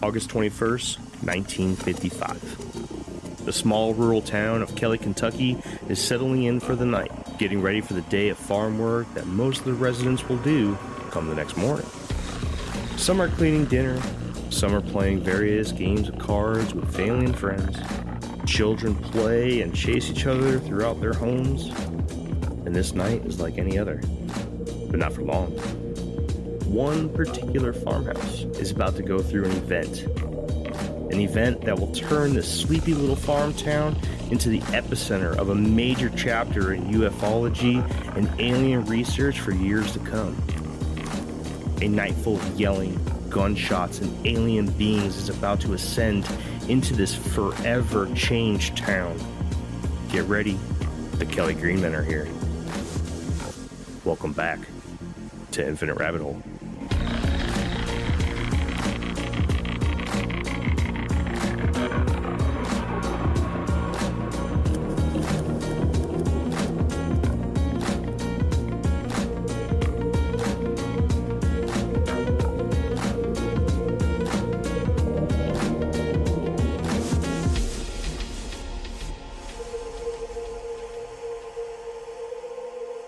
August 21st, 1955. The small rural town of Kelly, Kentucky is settling in for the night, getting ready for the day of farm work that most of the residents will do come the next morning. Some are cleaning dinner, some are playing various games of cards with family and friends. Children play and chase each other throughout their homes, and this night is like any other, but not for long. One particular farmhouse is about to go through an event that will turn this sleepy little farm town into the epicenter of a major chapter in ufology and alien research for years to come. A night full of yelling, gunshots, and alien beings is about to ascend into this forever changed town. Get ready, the Kelly Green Men are here. Welcome back to Infinite Rabbit Hole.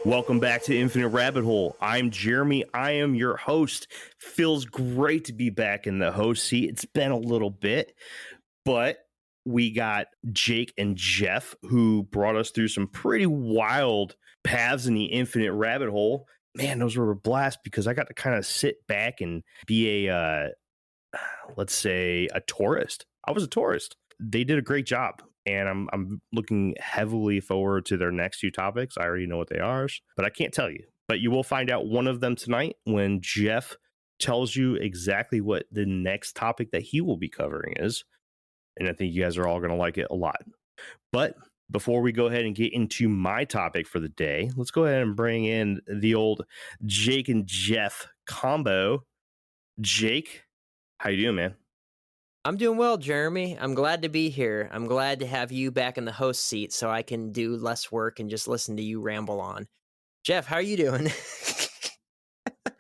Welcome back to Infinite Rabbit Hole. I'm Jeremy. I am your host. Feels great to be back in the host seat. It's been a little bit, but we got Jake and Jeff who brought us through some pretty wild paths in the Infinite Rabbit Hole. Man, those were a blast because I got to kind of sit back and be let's say, a tourist. I was a tourist. They did a great job. And I'm looking heavily forward to their next two topics. I already know what they are, but I can't tell you. But you will find out one of them tonight when Jeff tells you exactly what the next topic that he will be covering is. And I think you guys are all going to like it a lot. But before we go ahead and get into my topic for the day, let's go ahead and bring in the old Jake and Jeff combo. Jake, how you doing, man? I'm doing well, Jeremy. I'm glad to be here. I'm glad to have you back in the host seat so I can do less work and just listen to you ramble on. Jeff, how are you doing?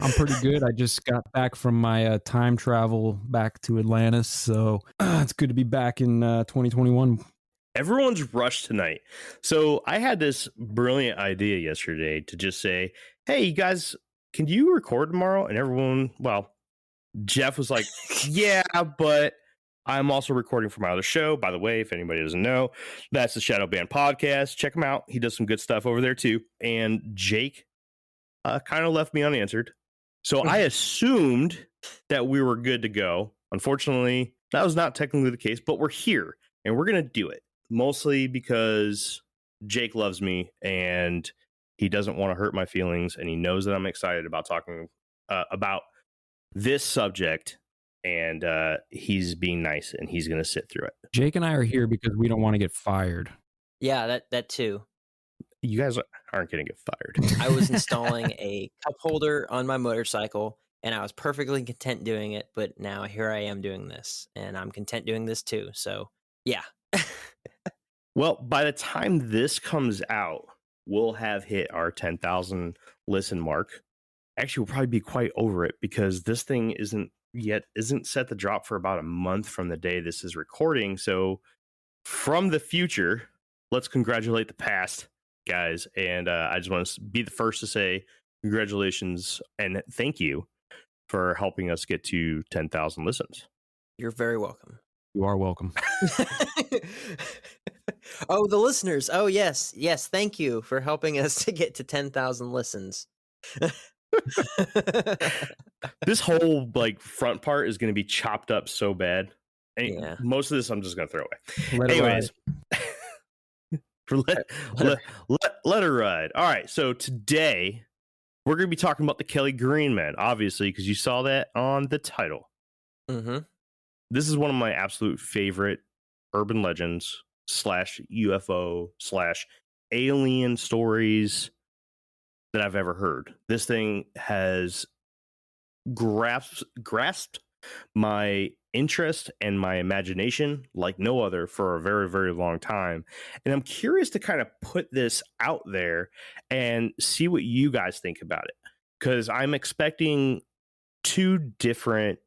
I'm pretty good. I just got back from my time travel back to Atlantis, so it's good to be back in 2021. Everyone's rushed tonight. So I had this brilliant idea yesterday to just say, hey, you guys, can you record tomorrow? And everyone, well, Jeff was like, yeah, but I'm also recording for my other show. By the way, if anybody doesn't know, that's the Shadow Band podcast. Check him out. He does some good stuff over there too. And Jake kind of left me unanswered. So I assumed that we were good to go. Unfortunately, that was not technically the case, but we're here and we're going to do it. Mostly because Jake loves me and he doesn't want to hurt my feelings. And he knows that I'm excited about talking about this subject. And he's being nice and he's going to sit through it. Jake and I are here because we don't want to get fired. Yeah, that too. You guys aren't going to get fired. I was installing a cup holder on my motorcycle and I was perfectly content doing it. But now here I am doing this and I'm content doing this too. So, yeah. Well, by the time this comes out, we'll have hit our 10,000 listen mark. Actually, we'll probably be quite over it because this thing isn't set to drop for about a month from the day this is recording. So from the future, let's congratulate the past, guys. And I just want to be the first to say congratulations and thank you for helping us get to 10,000 listens. You're very welcome. You are welcome. Oh, the listeners. Oh, yes. Yes. Thank you for helping us to get to 10,000 listens. This whole like front part is going to be chopped up so bad. And Yeah. most of this I'm just going to throw away. Let it Anyways, ride. let her ride. All right. So today we're going to be talking about the Kelly Green Men, obviously, because you saw that on the title. Mm-hmm. This is one of my absolute favorite urban legends / UFO / alien stories that I've ever heard. This thing has grasped my interest and my imagination like no other for a very, very long time. And I'm curious to kind of put this out there and see what you guys think about it. Because I'm expecting two different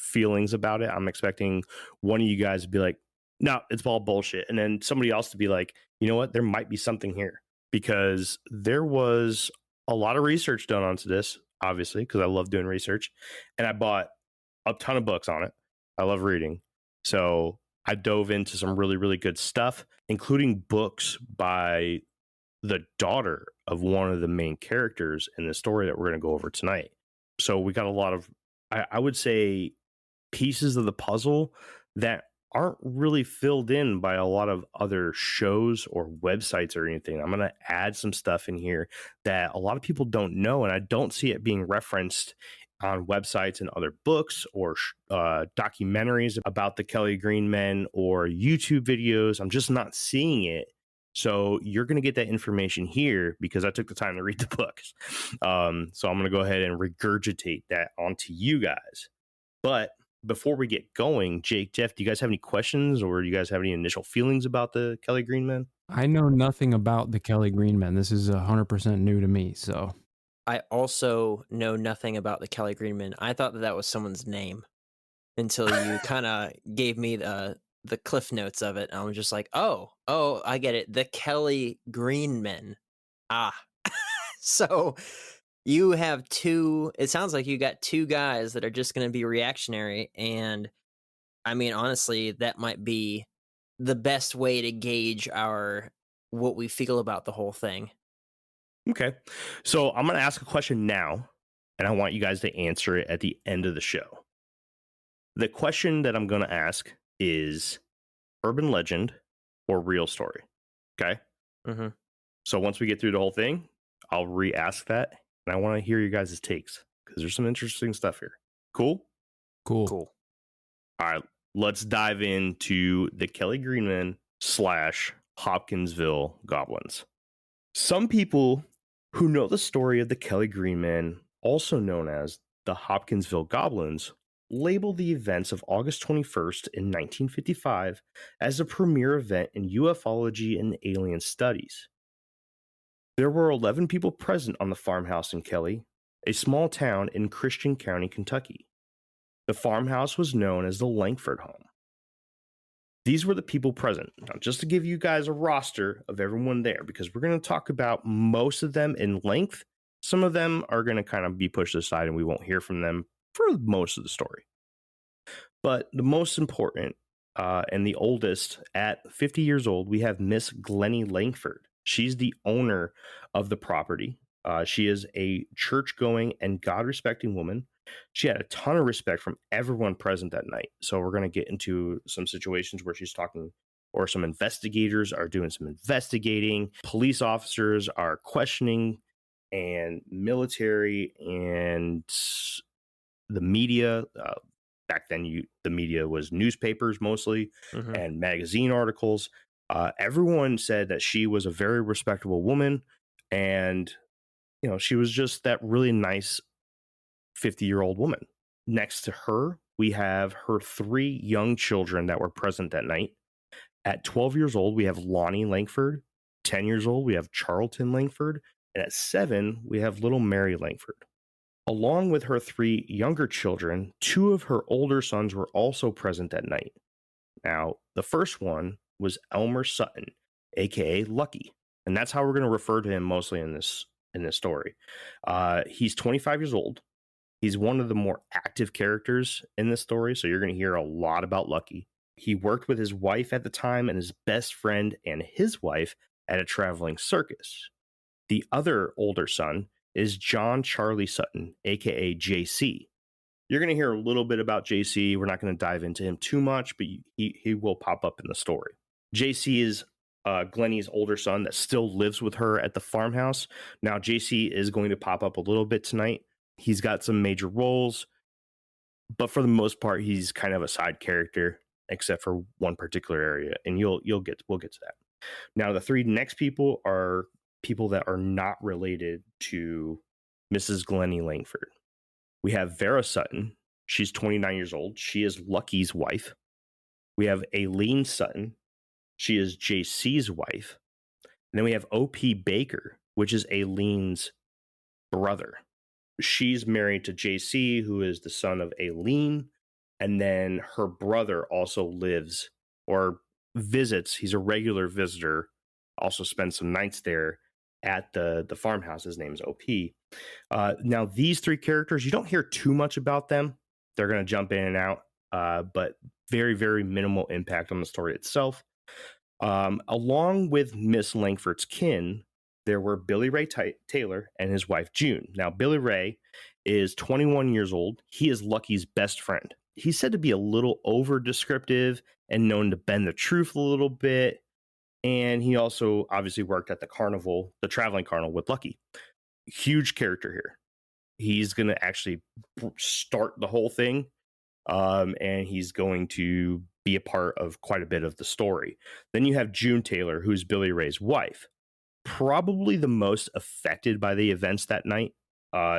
feelings about it. I'm expecting one of you guys to be like, no, it's all bullshit. And then somebody else to be like, you know what? There might be something here, because there was a lot of research done onto this, obviously, because I love doing research. And I bought a ton of books on it. I love reading. So I dove into some really, really good stuff, including books by the daughter of one of the main characters in the story that we're going to go over tonight. So we got a lot of, I would say, pieces of the puzzle that aren't really filled in by a lot of other shows or websites or anything. I'm going to add some stuff in here that a lot of people don't know, and I don't see it being referenced on websites and other books or documentaries about the Kelly Green Men or YouTube videos. I'm just not seeing it. So you're going to get that information here because I took the time to read the books. So I'm going to go ahead and regurgitate that onto you guys. But before we get going, Jake, Jeff, do you guys have any questions, or do you guys have any initial feelings about the Kelly Green Men? I know nothing about the Kelly Green Men. This is 100% new to me. So I also know nothing about the Kelly Green Men. I thought that was someone's name until you kind of gave me the cliff notes of it. And I was just like, oh, I get it. The Kelly Green Men. Ah, so you have it sounds like you got two guys that are just going to be reactionary. And I mean, honestly, that might be the best way to gauge what we feel about the whole thing. Okay. So I'm going to ask a question now, and I want you guys to answer it at the end of the show. The question that I'm going to ask is urban legend or real story. Okay. Mm-hmm. So once we get through the whole thing, I'll re-ask that, and I want to hear you guys' takes because there's some interesting stuff here. Cool? cool. All right. Let's dive into the Kelly Green Men / Hopkinsville goblins. Some people who know the story of the Kelly Green Men, also known as the Hopkinsville Goblins, label the events of August 21st in 1955 as a premier event in ufology and alien studies. There were 11 people present on the farmhouse in Kelly, a small town in Christian County, Kentucky. The farmhouse was known as the Langford home. These were the people present. Now, just to give you guys a roster of everyone there, because we're going to talk about most of them in length. Some of them are going to kind of be pushed aside and we won't hear from them for most of the story. But the most important and the oldest, at 50 years old, we have Miss Glennie Langford. She's the owner of the property. She is a church-going and God-respecting woman. She had a ton of respect from everyone present that night. So we're going to get into some situations where she's talking, or some investigators are doing some investigating. Police officers are questioning, and military and the media. Back then, the media was newspapers mostly, Mm-hmm. and magazine articles. Everyone said that she was a very respectable woman, and she was just that really nice 50-year-old woman. Next to her, we have her 3 young children that were present that night. At 12 years old, we have Lonnie Langford. 10 years old, we have Charlton Langford. And at 7, we have little Mary Langford. Along with her 3 younger children, 2 of her older sons were also present that night. Now, the first one was Elmer Sutton, aka Lucky. And that's how we're going to refer to him mostly in this story. He's 25 years old. He's one of the more active characters in this story, so you're going to hear a lot about Lucky. He worked with his wife at the time and his best friend and his wife at a traveling circus. The other older son is John Charlie Sutton, aka JC. You're going to hear a little bit about JC. We're not going to dive into him too much, but he will pop up in the story. JC is Glennie's older son that still lives with her at the farmhouse. Now, JC is going to pop up a little bit tonight. He's got some major roles, but for the most part, he's kind of a side character, except for one particular area, and we'll get to that. Now, the 3 next people are people that are not related to Mrs. Glennie Langford. We have Vera Sutton. She's 29 years old. She is Lucky's wife. We have Aileen Sutton. She is JC's wife. And then we have O.P. Baker, which is Aileen's brother. She's married to JC, who is the son of Aileen. And then her brother also lives or visits. He's a regular visitor, also spends some nights there at the farmhouse. His name is OP. Now, these three characters, you don't hear too much about them. They're going to jump in and out, but very, very minimal impact on the story itself. Along with Miss Langford's kin, there were Billy Ray Taylor and his wife, June. Now, Billy Ray is 21 years old. He is Lucky's best friend. He's said to be a little over descriptive and known to bend the truth a little bit. And he also obviously worked at the carnival, the traveling carnival with Lucky. Huge character here. He's going to actually start the whole thing. And he's going to be a part of quite a bit of the story. Then you have June Taylor, who's Billy Ray's wife. Probably the most affected by the events that night.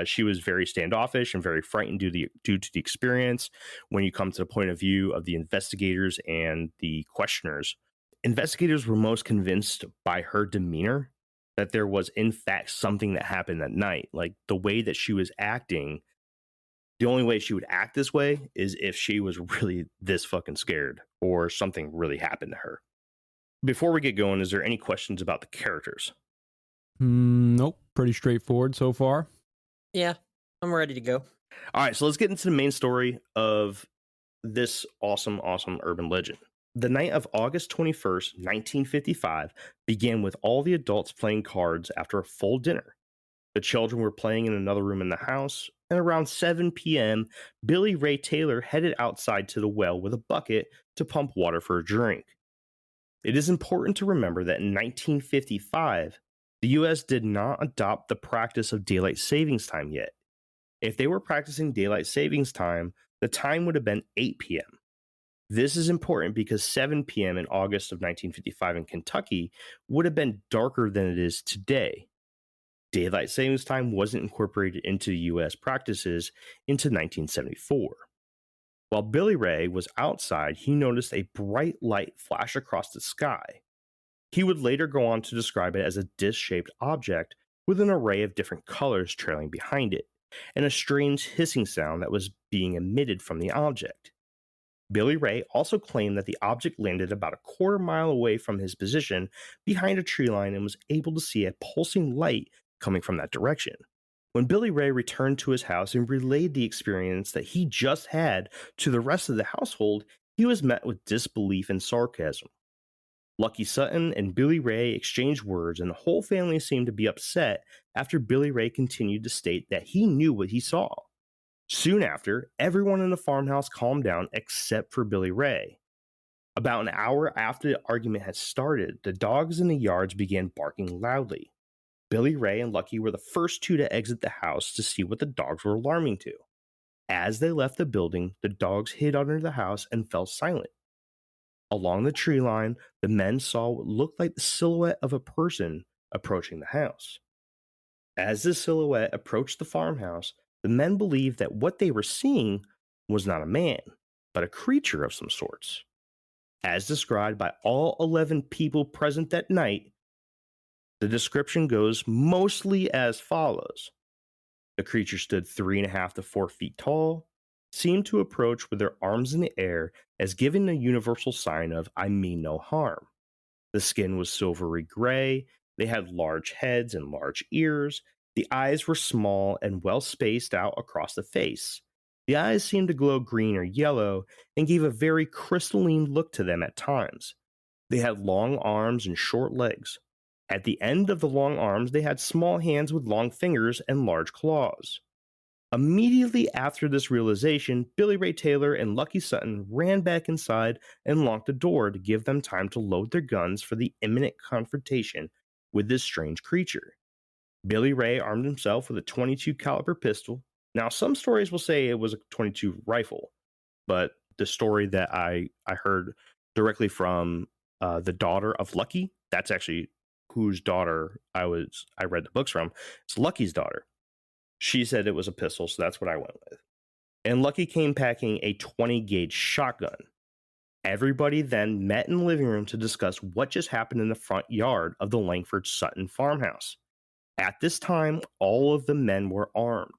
She was very standoffish and very frightened due to the experience. When you come to the point of view of the investigators and the questioners, investigators were most convinced by her demeanor that there was in fact something that happened that night. Like the way that she was acting, the only way she would act this way is if she was really this fucking scared or something really happened to her. Before we get going, is there any questions about the characters? Nope. Pretty straightforward so far. Yeah, I'm ready to go. All right, so let's get into the main story of this awesome urban legend. The night of August 21st, 1955 began with all the adults playing cards after a full dinner. The children were playing in another room in the house, and around 7 p.m., Billy Ray Taylor headed outside to the well with a bucket to pump water for a drink. It is important to remember that in 1955, the U.S. did not adopt the practice of daylight savings time yet. If they were practicing daylight savings time, the time would have been 8 p.m. This is important because 7 p.m. in August of 1955 in Kentucky would have been darker than it is today. Daylight savings time wasn't incorporated into U.S. practices until 1974. While Billy Ray was outside, he noticed a bright light flash across the sky. He would later go on to describe it as a disc-shaped object with an array of different colors trailing behind it, and a strange hissing sound that was being emitted from the object. Billy Ray also claimed that the object landed about a quarter mile away from his position behind a tree line and was able to see a pulsing light coming from that direction. When Billy Ray returned to his house and relayed the experience that he just had to the rest of the household, he was met with disbelief and sarcasm. Lucky Sutton and Billy Ray exchanged words, and the whole family seemed to be upset after Billy Ray continued to state that he knew what he saw. Soon after, everyone in the farmhouse calmed down except for Billy Ray. About an hour after the argument had started, the dogs in the yards began barking loudly. Billy Ray and Lucky were the first two to exit the house to see what the dogs were alarming to. As they left the building, the dogs hid under the house and fell silent. Along the tree line, the men saw what looked like the silhouette of a person approaching the house. As the silhouette approached the farmhouse, the men believed that what they were seeing was not a man, but a creature of some sorts. As described by all 11 people present that night, the description goes mostly as follows. The creature stood 3.5 to 4 feet tall, seemed to approach with their arms in the air as giving the universal sign of "I mean no harm." The skin was silvery gray, they had large heads and large ears, the eyes were small and well spaced out across the face. The eyes seemed to glow green or yellow and gave a very crystalline look to them at times. They had long arms and short legs. At the end of the long arms, they had small hands with long fingers and large claws. Immediately after this realization, Billy Ray Taylor and Lucky Sutton ran back inside and locked the door to give them time to load their guns for the imminent confrontation with this strange creature. Billy Ray armed himself with a .22 caliber pistol. Now, some stories will say it was a .22 rifle, but the story that I heard directly from the daughter of Lucky, that's actually whose daughter I read the books from. It's Lucky's daughter. She said it was a pistol, so that's what I went with. And Lucky came packing a 20 gauge shotgun. Everybody then met in the living room to discuss what just happened in the front yard of the Langford Sutton farmhouse. At this time, all of the men were armed.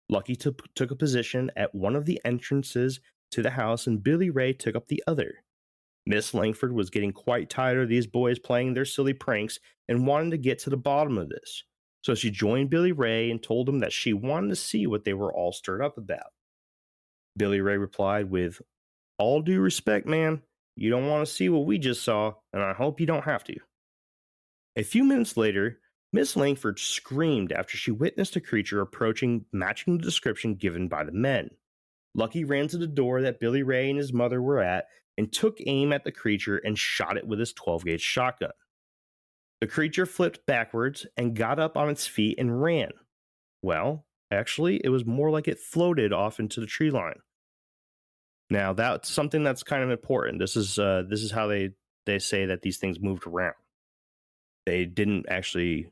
Lucky took a position at one of the entrances to the house and Billy Ray took up the other. Miss Langford was getting quite tired of these boys playing their silly pranks and wanted to get to the bottom of this. So she joined Billy Ray and told him that she wanted to see what they were all stirred up about. Billy Ray replied with, "All due respect, man, you don't want to see what we just saw, and I hope you don't have to." A few minutes later, Miss Langford screamed after she witnessed a creature approaching, matching the description given by the men. Lucky ran to the door that Billy Ray and his mother were at and took aim at the creature and shot it with his 12-gauge shotgun. The creature flipped backwards and got up on its feet and ran. Well, actually, it was more like it floated off into the tree line. Now, that's something that's kind of important. This is how they say that these things moved around. They didn't actually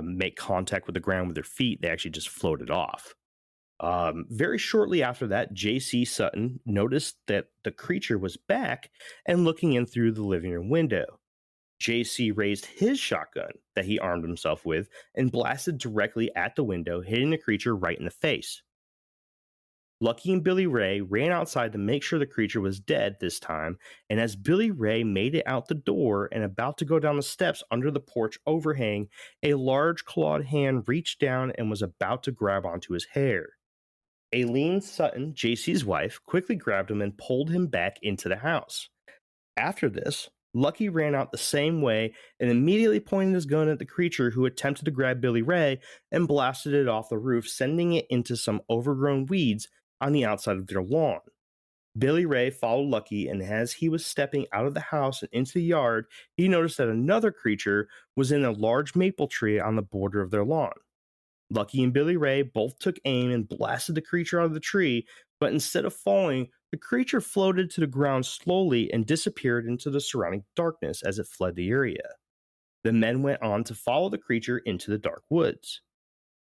make contact with the ground with their feet. They actually just floated off. Very shortly after that, J.C. Sutton noticed that the creature was back and looking in through the living room window. J.C. raised his shotgun that he armed himself with and blasted directly at the window, hitting the creature right in the face. Lucky and Billy Ray ran outside to make sure the creature was dead this time, and as Billy Ray made it out the door and about to go down the steps under the porch overhang, a large clawed hand reached down and was about to grab onto his hair. Aileen Sutton, JC's wife, quickly grabbed him and pulled him back into the house. After this, Lucky ran out the same way and immediately pointed his gun at the creature who attempted to grab Billy Ray and blasted it off the roof, sending it into some overgrown weeds on the outside of their lawn. Billy Ray followed Lucky, and as he was stepping out of the house and into the yard, he noticed that another creature was in a large maple tree on the border of their lawn. Lucky and Billy Ray both took aim and blasted the creature out of the tree, but instead of falling, the creature floated to the ground slowly and disappeared into the surrounding darkness as it fled the area. The men went on to follow the creature into the dark woods.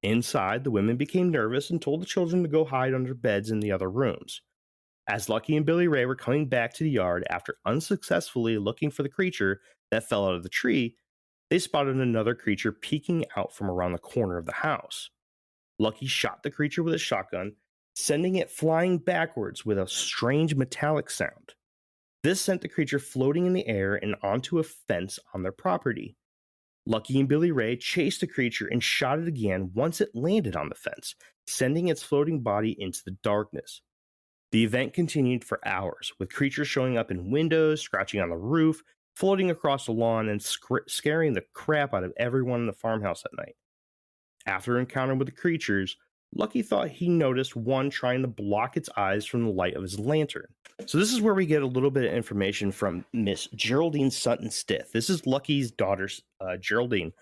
Inside, the women became nervous and told the children to go hide under beds in the other rooms. As Lucky and Billy Ray were coming back to the yard after unsuccessfully looking for the creature that fell out of the tree, they spotted another creature peeking out from around the corner of the house. Lucky shot the creature with a shotgun, sending it flying backwards with a strange metallic sound. This sent the creature floating in the air and onto a fence on their property. Lucky and Billy Ray chased the creature and shot it again once it landed on the fence, sending its floating body into the darkness. The event continued for hours, with creatures showing up in windows, scratching on the roof, floating across the lawn, and scaring the crap out of everyone in the farmhouse at night. After encountering with the creatures, Lucky thought he noticed one trying to block its eyes from the light of his lantern. So this is where we get a little bit of information from Miss Geraldine Sutton Stith. This is Lucky's daughter, Geraldine.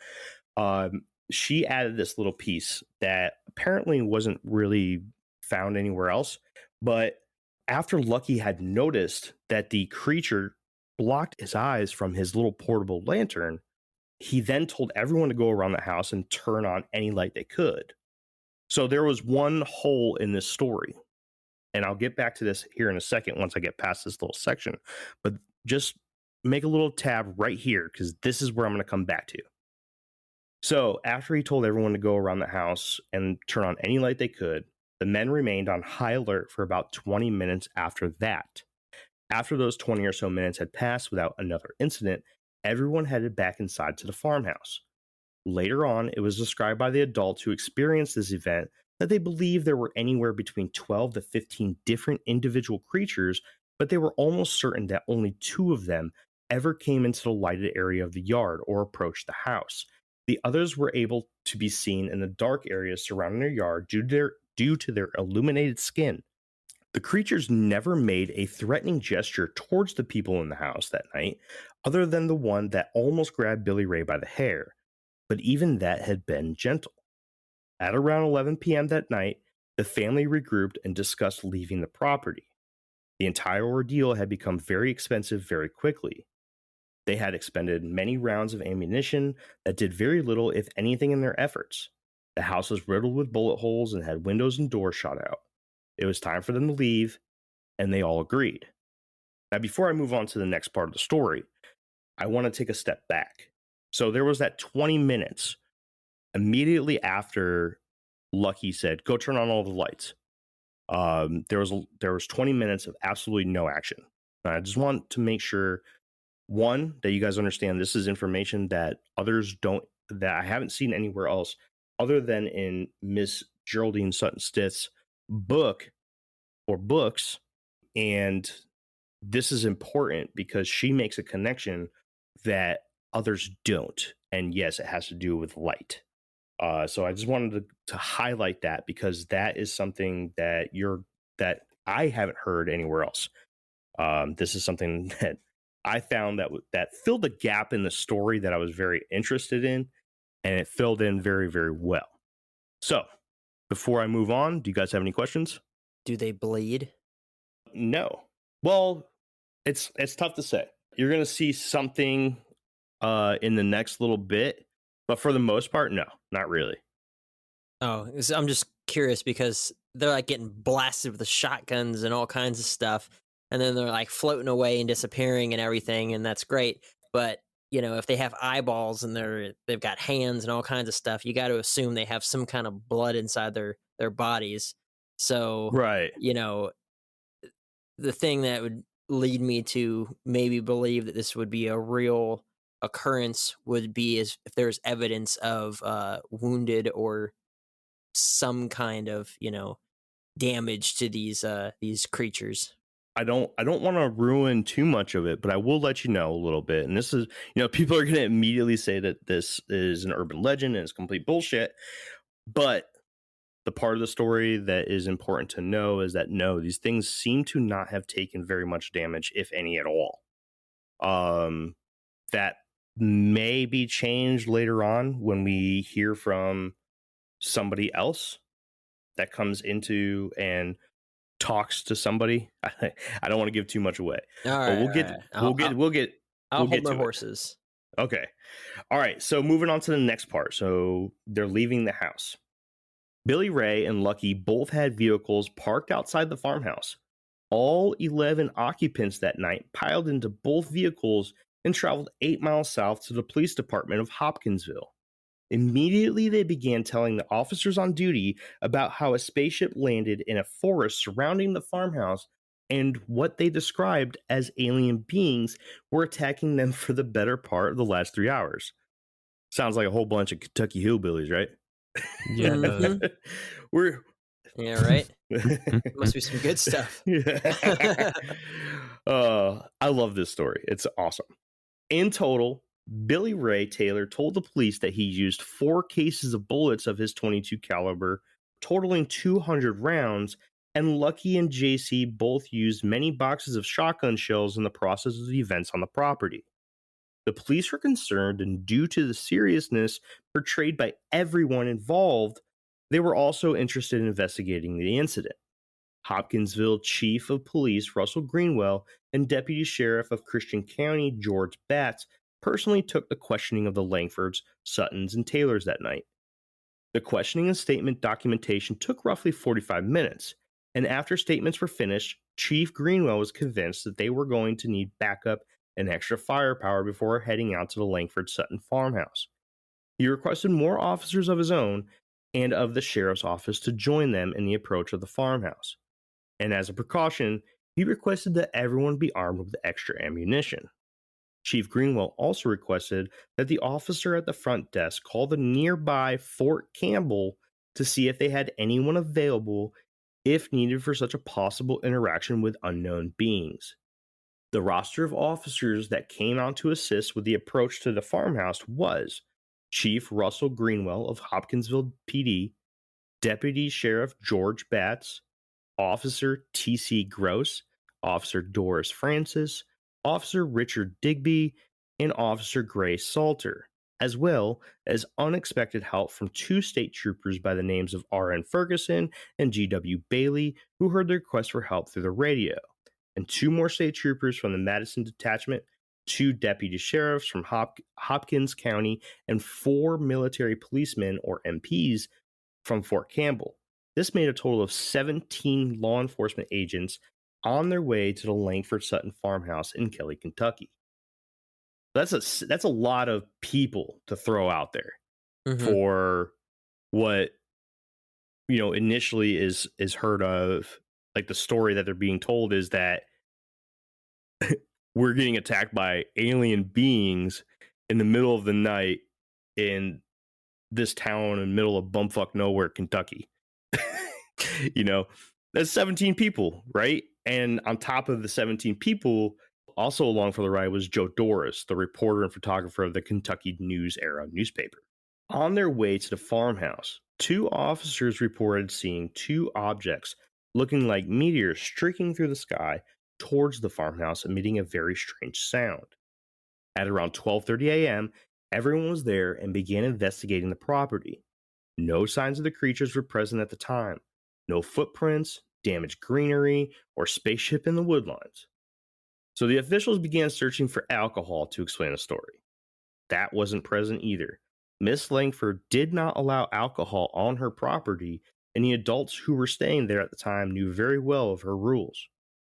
She added this little piece that apparently wasn't really found anywhere else. But after Lucky had noticed that the creature blocked his eyes from his little portable lantern, he then told everyone to go around the house and turn on any light they could. So there was one hole in this story, and I'll get back to this here in a second once I get past this little section, but just make a little tab right here because this is where I'm going to come back to. So after he told everyone to go around the house and turn on any light they could, the men remained on high alert for about 20 minutes after that. After those 20 or so minutes had passed without another incident, everyone headed back inside to the farmhouse. Later on, it was described by the adults who experienced this event that they believed there were anywhere between 12 to 15 different individual creatures, but they were almost certain that only 2 of them ever came into the lighted area of the yard or approached the house. The others were able to be seen in the dark areas surrounding their yard due to their illuminated skin. The creatures never made a threatening gesture towards the people in the house that night, other than the one that almost grabbed Billy Ray by the hair. But even that had been gentle. At around 11 p.m. that night, the family regrouped and discussed leaving the property. The entire ordeal had become very expensive very quickly. They had expended many rounds of ammunition that did very little, if anything, in their efforts. The house was riddled with bullet holes and had windows and doors shot out. It was time for them to leave, and they all agreed. Now, before I move on to the next part of the story, I want to take a step back. So there was that 20 minutes immediately after Lucky said, go turn on all the lights. There was 20 minutes of absolutely no action. And I just want to make sure, one, that you guys understand this is information that that I haven't seen anywhere else other than in Miss Geraldine Sutton Stith's book or books. And this is important because she makes a connection that others don't. And yes, it has to do with light. So I just wanted to highlight that because that is something that I haven't heard anywhere else. This is something that I found that filled a gap in the story that I was very interested in, and it filled in very, very well. So before I move on, do you guys have any questions? Do they bleed? No. Well, it's tough to say. You're going to see something in the next little bit, but for the most part, no, not really. Oh, I'm just curious because they're like getting blasted with the shotguns and all kinds of stuff, and then they're like floating away and disappearing and everything, and that's great. But if they have eyeballs and they've got hands and all kinds of stuff, you got to assume they have some kind of blood inside their bodies. So, right, the thing that would lead me to maybe believe that this would be a real occurrence would be if there's evidence of wounded or some kind of damage to these creatures. I don't want to ruin too much of it, but I will let you know a little bit. And this is, people are going to immediately say that this is an urban legend and it's complete bullshit. But the part of the story that is important to know is that no, these things seem to not have taken very much damage, if any at all. That may be changed later on when we hear from somebody else that comes into and talks to somebody. I don't want to give too much away. All right, we'll get I'll hold to my horses. Okay. All right. So moving on to the next part. So they're leaving the house. Billy Ray and Lucky both had vehicles parked outside the farmhouse. All 11 occupants that night piled into both vehicles and traveled 8 miles south to the police department of Hopkinsville. Immediately, they began telling the officers on duty about how a spaceship landed in a forest surrounding the farmhouse and what they described as alien beings were attacking them for the better part of the last 3 hours. Sounds like a whole bunch of Kentucky hillbillies, right? Yeah. Mm-hmm. Yeah, right? Must be some good stuff. I love this story. It's awesome. In total, Billy Ray Taylor told the police that he used 4 cases of bullets of his .22 caliber, totaling 200 rounds, and Lucky and JC both used many boxes of shotgun shells in the process of the events on the property. The police were concerned, and due to the seriousness portrayed by everyone involved, they were also interested in investigating the incident. Hopkinsville Chief of Police Russell Greenwell and Deputy Sheriff of Christian County George Batts personally took the questioning of the Langfords, Suttons, and Taylors that night. The questioning and statement documentation took roughly 45 minutes, and after statements were finished, Chief Greenwell was convinced that they were going to need backup and extra firepower before heading out to the Langford Sutton farmhouse. He requested more officers of his own and of the sheriff's office to join them in the approach of the farmhouse. And as a precaution, he requested that everyone be armed with extra ammunition. Chief Greenwell also requested that the officer at the front desk call the nearby Fort Campbell to see if they had anyone available if needed for such a possible interaction with unknown beings. The roster of officers that came out to assist with the approach to the farmhouse was Chief Russell Greenwell of Hopkinsville PD, Deputy Sheriff George Batts, Officer T.C. Gross, Officer Doris Francis, Officer Richard Digby, and Officer Gray Salter, as well as unexpected help from 2 state troopers by the names of R.N. Ferguson and G.W. Bailey, who heard the request for help through the radio, and 2 more state troopers from the Madison Detachment, 2 deputy sheriffs from Hopkins County, and 4 military policemen, or MPs, from Fort Campbell. This made a total of 17 law enforcement agents on their way to the Langford Sutton farmhouse in Kelly, Kentucky. That's a lot of people to throw out there for what initially is heard of, like the story that they're being told is that we're getting attacked by alien beings in the middle of the night in this town in the middle of bumfuck nowhere, Kentucky. That's 17 people, right? And on top of the 17 people, also along for the ride was Joe Doris, the reporter and photographer of the Kentucky News Era newspaper. On their way to the farmhouse, 2 officers reported seeing 2 objects looking like meteors streaking through the sky towards the farmhouse, emitting a very strange sound. At around 12:30 a.m., everyone was there and began investigating the property. No signs of the creatures were present at the time. No footprints, damaged greenery, or spaceship in the woodlines. So the officials began searching for alcohol to explain the story. That wasn't present either. Miss Langford did not allow alcohol on her property, and the adults who were staying there at the time knew very well of her rules.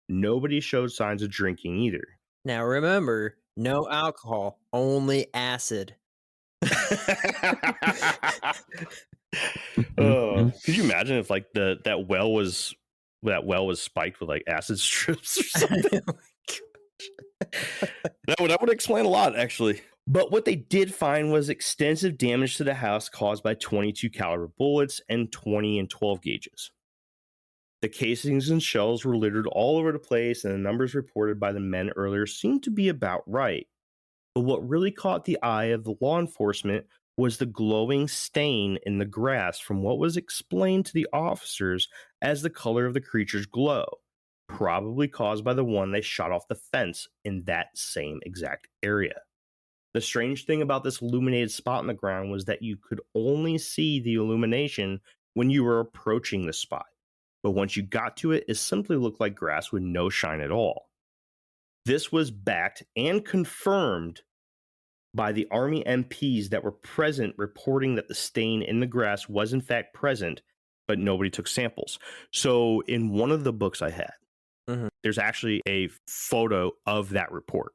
Nobody showed signs of drinking either. Now remember, no alcohol, only acid. Could you imagine if like that well was spiked with like acid strips or something? That would explain a lot, actually. But what they did find was extensive damage to the house caused by 22 caliber bullets and 20 and 12 gauges. The casings and shells were littered all over the place, and the numbers reported by the men earlier seemed to be about right. But what really caught the eye of the law enforcement was the glowing stain in the grass from what was explained to the officers as the color of the creature's glow, probably caused by the one they shot off the fence in that same exact area. The strange thing about this illuminated spot in the ground was that you could only see the illumination when you were approaching the spot. But once you got to it, it simply looked like grass with no shine at all. This was backed and confirmed by the Army MPs that were present, reporting that the stain in the grass was in fact present, but nobody took samples. So in one of the books I had, there's actually a photo of that report.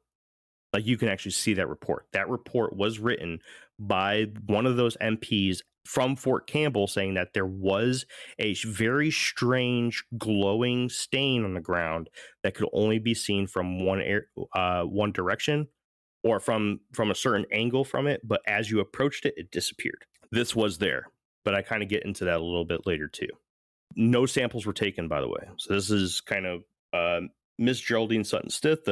Like you can actually see that report. That report was written by one of those MPs from Fort Campbell, saying that there was a very strange glowing stain on the ground that could only be seen from one direction or from a certain angle from it. But as you approached it, it disappeared. This was there, but I kind of get into that a little bit later too. No samples were taken, by the way. So this is kind of Miss Geraldine Sutton Stith,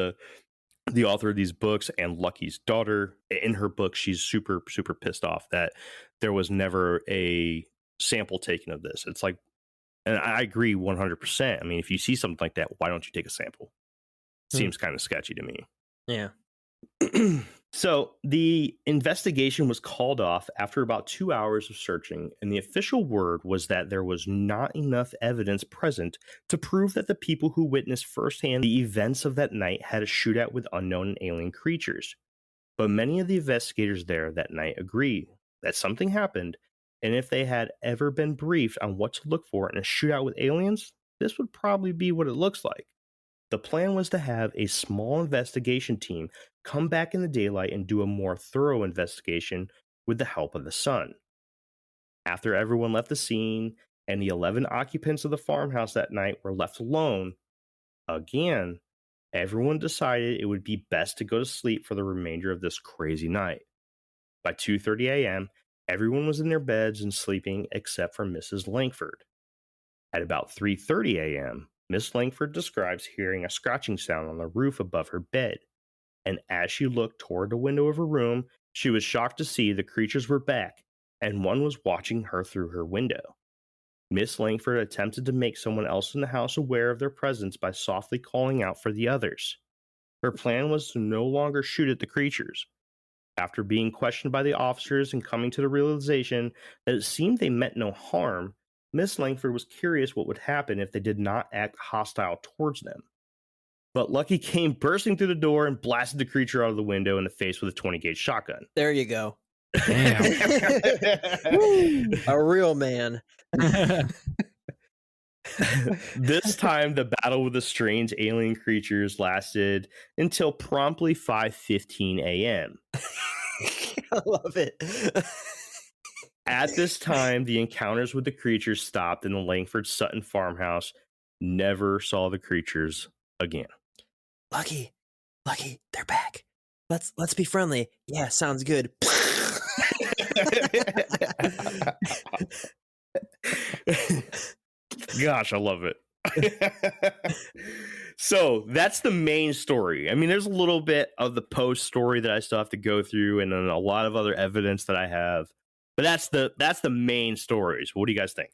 the author of these books, and Lucky's daughter. In her book, she's super, super pissed off that there was never a sample taken of this. It's like, and I agree 100%. I mean, if you see something like that, why don't you take a sample? Seems kind of sketchy to me. Yeah. So the investigation was called off after about 2 hours of searching, and the official word was that there was not enough evidence present to prove that the people who witnessed firsthand the events of that night had a shootout with unknown alien creatures. But many of the investigators there that night agree that something happened, and if they had ever been briefed on what to look for in a shootout with aliens, this would probably be what it looks like. The plan was to have a small investigation team come back in the daylight and do a more thorough investigation with the help of the sun. After everyone left the scene and the 11 occupants of the farmhouse that night were left alone, again, everyone decided it would be best to go to sleep for the remainder of this crazy night. By 2:30 a.m., everyone was in their beds and sleeping except for Mrs. Langford. At about 3:30 a.m., Miss Langford describes hearing a scratching sound on the roof above her bed, and as she looked toward the window of her room, she was shocked to see the creatures were back, and one was watching her through her window. Miss Langford attempted to make someone else in the house aware of their presence by softly calling out for the others. Her plan was to no longer shoot at the creatures. After being questioned by the officers and coming to the realization that it seemed they meant no harm, Miss Langford was curious what would happen if they did not act hostile towards them. But Lucky came bursting through the door and blasted the creature out of the window in the face with a 20-gauge shotgun. There you go. Damn. A real man. This time, the battle with the strange alien creatures lasted until promptly 5:15 a.m. I love it. At this time, the encounters with the creatures stopped in the Langford Sutton farmhouse. Never saw the creatures again. Lucky, they're back. Let's be friendly. Yeah, sounds good. Gosh, I love it. So that's the main story. I mean, there's a little bit of the post story that I still have to go through, and then a lot of other evidence that I have. But that's the main stories. What do you guys think?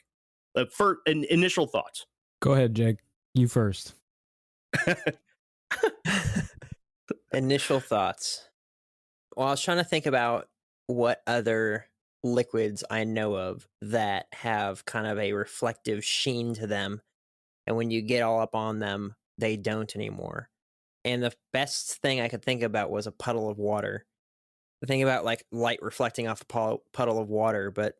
For initial thoughts. Go ahead, Jake. You first. Initial thoughts. Well, I was trying to think about what other liquids I know of that have kind of a reflective sheen to them, and when you get all up on them, they don't anymore. And the best thing I could think about was a puddle of water. The thing about like light reflecting off a puddle of water, but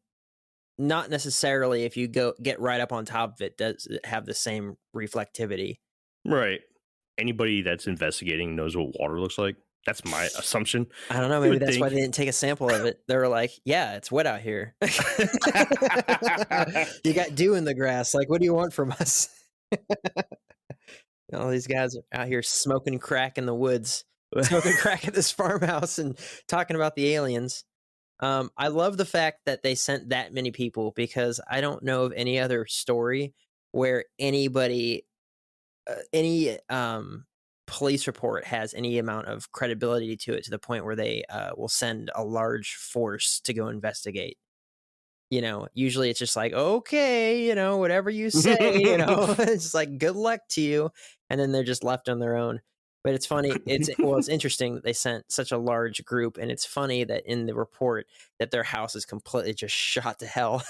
not necessarily if you get right up on top of it does it have the same reflectivity. Right. Anybody that's investigating knows what water looks like. That's my assumption. I don't know. Maybe that's why they didn't take a sample of it. They were like, yeah, it's wet out here. You got dew in the grass. Like, what do you want from us? All these guys are out here smoking crack in the woods, smoking crack at this farmhouse and talking about the aliens. I love the fact that they sent that many people, because I don't know of any other story where anybody, any police report has any amount of credibility to it, to the point where they will send a large force to go investigate. You know, usually it's just like, okay, you know, whatever you say, you know, it's just like, good luck to you. And then they're just left on their own. But it's funny. It's interesting that they sent such a large group, and it's funny that in the report that their house is completely just shot to hell.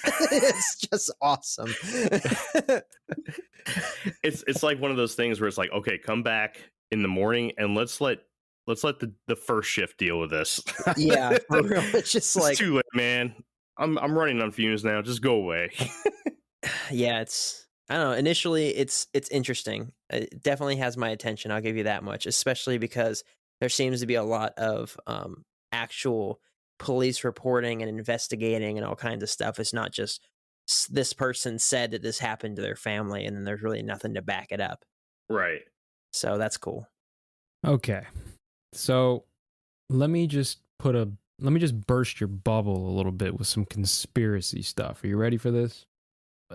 It's just awesome. It's like one of those things where it's like, okay, come back in the morning and let's let the first shift deal with this. Yeah, for real. It's just like, it's too late, man. I'm running on fumes now. Just go away. Yeah, I don't know. Initially, it's interesting. It definitely has my attention. I'll give you that much, especially because there seems to be a lot of actual police reporting and investigating and all kinds of stuff. It's not just this person said that this happened to their family, and then there's really nothing to back it up. Right. So that's cool. Okay. So let me just burst your bubble a little bit with some conspiracy stuff. Are you ready for this?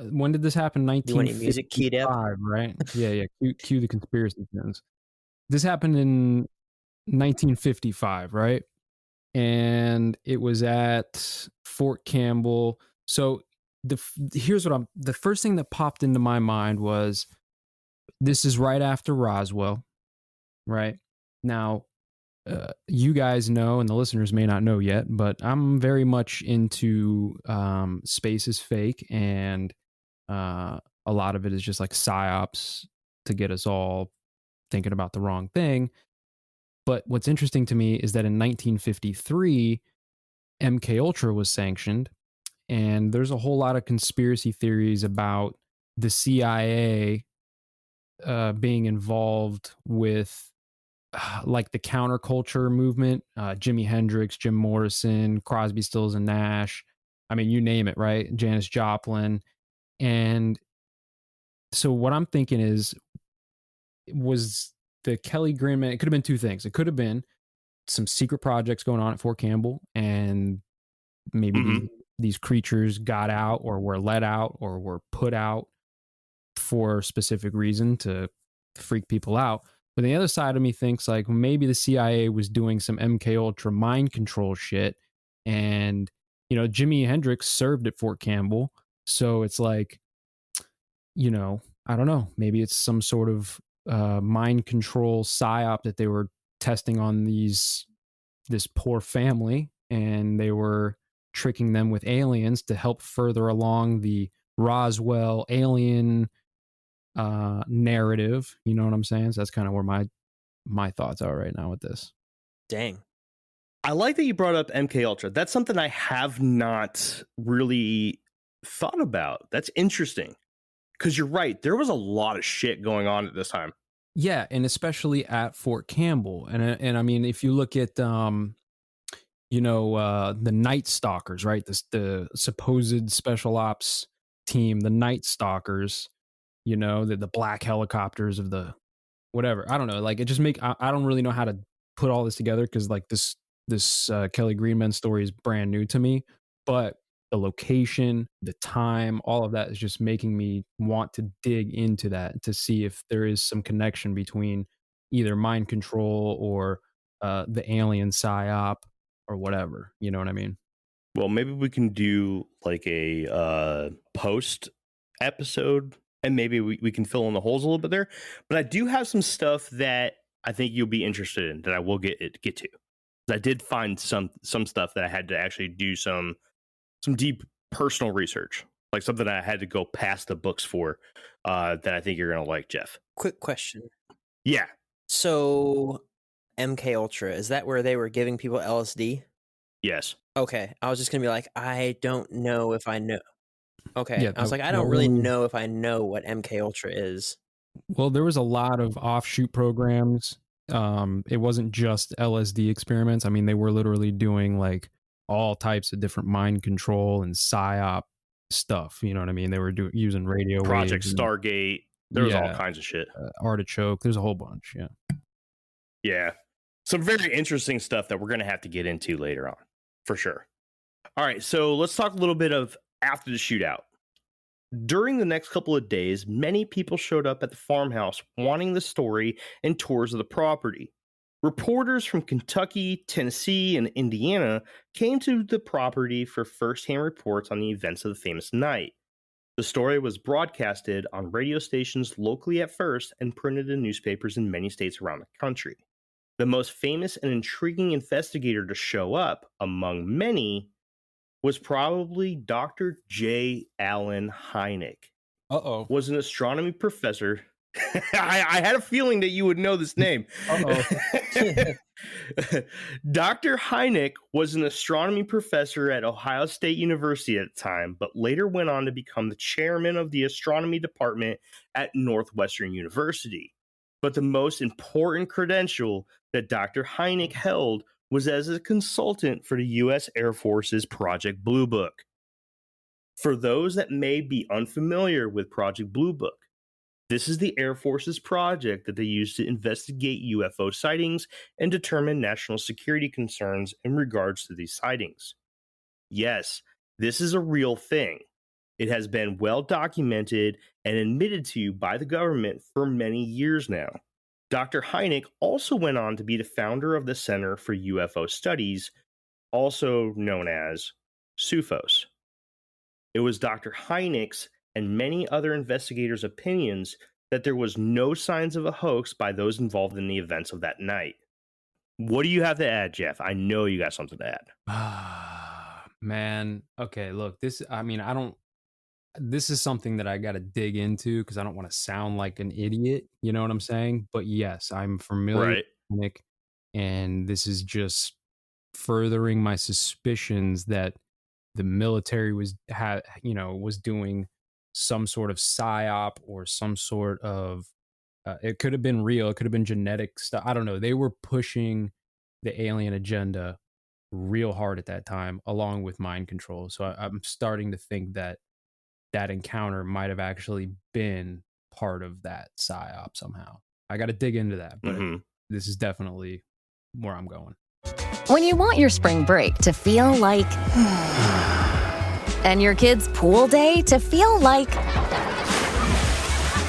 When did this happen? 1955, keyed up? Right? Yeah. Cue the conspiracy pins. This happened in 1955, right? And it was at Fort Campbell. So the first thing that popped into my mind was, this is right after Roswell, right? Now, you guys know, and the listeners may not know yet, but I'm very much into space is fake, and a lot of it is just like psyops to get us all thinking about the wrong thing. But what's interesting to me is that in 1953, MK Ultra was sanctioned, and there's a whole lot of conspiracy theories about the CIA being involved with like the counterculture movement, Jimi Hendrix, Jim Morrison, Crosby, Stills and Nash. I mean, you name it, right? Janis Joplin. And so what I'm thinking is, was the Kelly agreement, it could have been two things. It could have been some secret projects going on at Fort Campbell, and maybe these creatures got out or were let out or were put out for a specific reason to freak people out. But the other side of me thinks like maybe the CIA was doing some MK Ultra mind control shit, and you know, Jimi Hendrix served at Fort Campbell, so it's like, you know, I don't know, maybe it's some sort of mind control psyop that they were testing on this poor family, and they were tricking them with aliens to help further along the Roswell alien narrative. You know what I'm saying? So that's kind of where my thoughts are right now with this. Dang. I like that you brought up MK Ultra. That's something I have not really thought about. That's interesting. Because you're right, there was a lot of shit going on at this time. Yeah, and especially at Fort Campbell. And I mean, if you look at the Night Stalkers, right? The supposed special ops team, the Night Stalkers, the black helicopters of the whatever. I don't know. Like, it just I don't really know how to put all this together, because like this Kelly Greenman story is brand new to me, but the location, the time, all of that is just making me want to dig into that to see if there is some connection between either mind control or the alien psyop or whatever. You know what I mean? Well, maybe we can do like a post episode, and maybe we can fill in the holes a little bit there. But I do have some stuff that I think you'll be interested in that I will get to. I did find some stuff that I had to actually do some deep personal research, like something I had to go past the books for, that I think you're gonna like, Jeff. Quick question. Yeah. So MK Ultra, is that where they were giving people LSD? Yes. Okay. I was just gonna be like, I don't know if I know. Okay. Yeah, I was like, I don't really know if I know what MK Ultra is. Well, there was a lot of offshoot programs. It wasn't just LSD experiments. I mean, they were literally doing like all types of different mind control and psyop stuff. You know what I mean? They were using radio Project waves Stargate. There was all kinds of shit. Artichoke. There's a whole bunch. Yeah. Yeah. Some very interesting stuff that we're going to have to get into later on, for sure. All right. So let's talk a little bit of after the shootout. During the next couple of days, many people showed up at the farmhouse wanting the story and tours of the property. Reporters from Kentucky, Tennessee, and Indiana came to the property for first-hand reports on the events of the famous night. The story was broadcasted on radio stations locally at first and printed in newspapers in many states around the country. The most famous and intriguing investigator to show up, among many, was probably Dr. J. Allen Hynek. Was an astronomy professor. I had a feeling that you would know this name. Dr. Hynek was an astronomy professor at Ohio State University at the time, but later went on to become the chairman of the astronomy department at Northwestern University. But the most important credential that Dr. Hynek held was as a consultant for the U.S. Air Force's Project Blue Book. For those that may be unfamiliar with Project Blue Book, this is the Air Force's project that they use to investigate UFO sightings and determine national security concerns in regards to these sightings. Yes, this is a real thing. It has been well documented and admitted to by the government for many years now. Dr. Hynek also went on to be the founder of the Center for UFO Studies, also known as SUFOS. It was Dr. Hynek's and many other investigators' opinions that there was no signs of a hoax by those involved in the events of that night. What do you have to add, Jeff? I know you got something to add. Man, okay, look, this is something that I got to dig into because I don't want to sound like an idiot, you know what I'm saying? But yes, I'm familiar with Nick, and this is just furthering my suspicions that the military was doing some sort of psyop or some sort of it could have been real, it could have been genetic stuff. I don't know. They were pushing the alien agenda real hard at that time, along with mind control. So I'm starting to think that encounter might have actually been part of that psyop somehow. I got to dig into that, but this is definitely where I'm going. When you want your spring break to feel like and your kids' pool day to feel like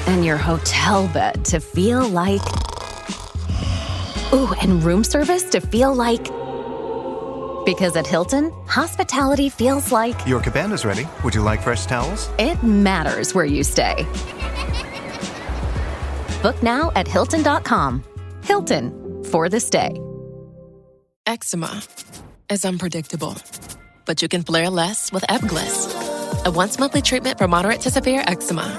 and your hotel bed to feel like ooh, and room service to feel like because at Hilton, hospitality feels like your cabana's ready. Would you like fresh towels? It matters where you stay. Book now at Hilton.com. Hilton, for the stay. Eczema is unpredictable, but you can flare less with Ebglyss, a once-monthly treatment for moderate to severe eczema.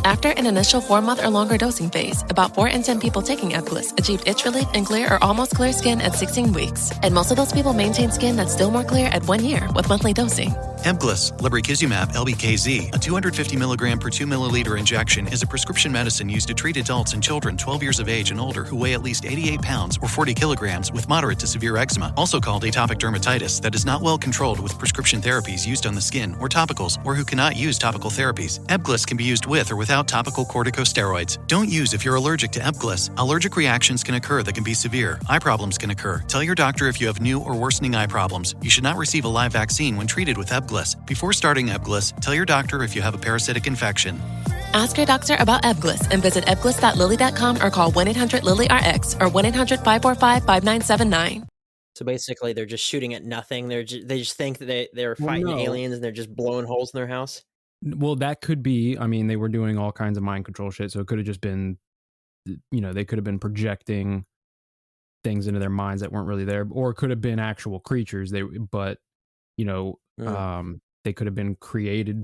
After an initial 4-month or longer dosing phase, about 4 in 10 people taking Ebglyss achieved itch relief and clear or almost clear skin at 16 weeks. And most of those people maintain skin that's still more clear at 1 year with monthly dosing. Ebglyss, lebrikizumab LBKZ, a 250 milligram per 2 milliliter injection, is a prescription medicine used to treat adults and children 12 years of age and older who weigh at least 88 pounds or 40 kilograms with moderate to severe eczema, also called atopic dermatitis, that is not well controlled with prescription therapies used on the skin or topicals, or who cannot use topical therapies. Ebglyss can be used with or without topical corticosteroids. Don't use if you're allergic to Ebglyss. Allergic reactions can occur that can be severe. Eye problems can occur. Tell your doctor if you have new or worsening eye problems. You should not receive a live vaccine when treated with Ebglyss. Before starting Ebglyss, tell your doctor if you have a parasitic infection. Ask your doctor about Ebglyss and visit ebglyss.lilly.com or call 1-800-LILY-RX or 1-800-545-5979. So basically, they're just shooting at nothing. They just think that they're fighting aliens and they're just blowing holes in their house. Well, that could be. I mean, they were doing all kinds of mind control shit, so it could have just been, they could have been projecting things into their minds that weren't really there, or it could have been actual creatures. They could have been created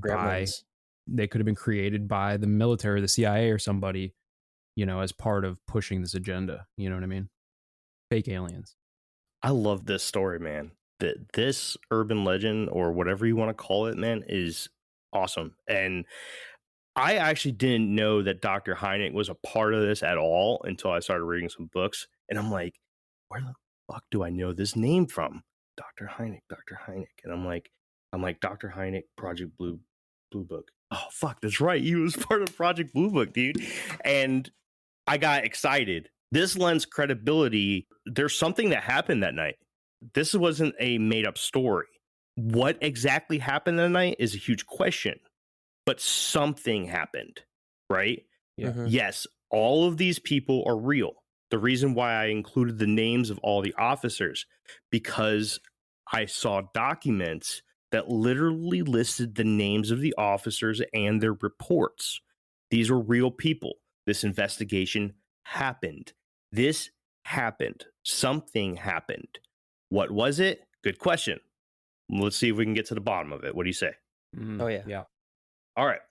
by the military, the CIA, or somebody, as part of pushing this agenda. You know what I mean? Fake aliens. I love this story, man. This urban legend, or whatever you want to call it, man, is awesome. And I actually didn't know that Dr. Hynek was a part of this at all until I started reading some books. And I'm like, where the fuck do I know this name from? Dr. Hynek. And I'm like, Dr. Hynek, Project Blue Book. Oh, fuck, that's right. He was part of Project Blue Book, dude. And I got excited. This lends credibility. There's something that happened that night. This wasn't a made-up story. What exactly happened that night is a huge question. But something happened, right? Yeah. Mhm. Yes, all of these people are real. The reason why I included the names of all the officers, because I saw documents that literally listed the names of the officers and their reports. These were real people. This investigation happened. This happened. Something happened. What was it? Good question. Let's see if we can get to the bottom of it. What do you say? Oh, yeah. Yeah. All right.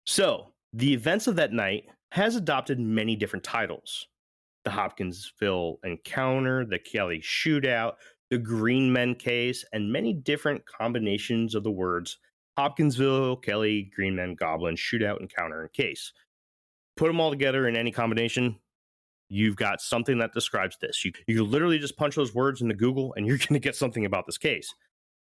So the events of that night has adopted many different titles. The Hopkinsville encounter, the Kelly shootout, the Green Men case, and many different combinations of the words Hopkinsville, Kelly, Green Men, Goblin, shootout, encounter, and case. Put them all together in any combination, you've got something that describes this. You literally just punch those words into Google and you're going to get something about this case.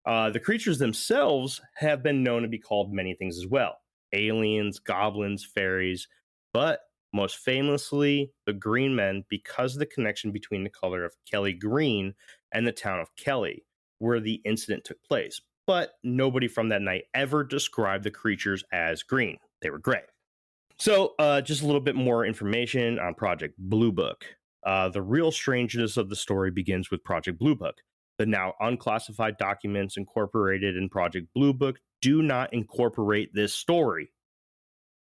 The creatures themselves have been known to be called many things as well. Aliens, goblins, fairies, but most famously, the Green Men, because of the connection between the color of Kelly green and the town of Kelly, where the incident took place. But nobody from that night ever described the creatures as green. They were gray. So just a little bit more information on Project Blue Book. The real strangeness of the story begins with Project Blue Book. The now unclassified documents incorporated in Project Blue Book do not incorporate this story.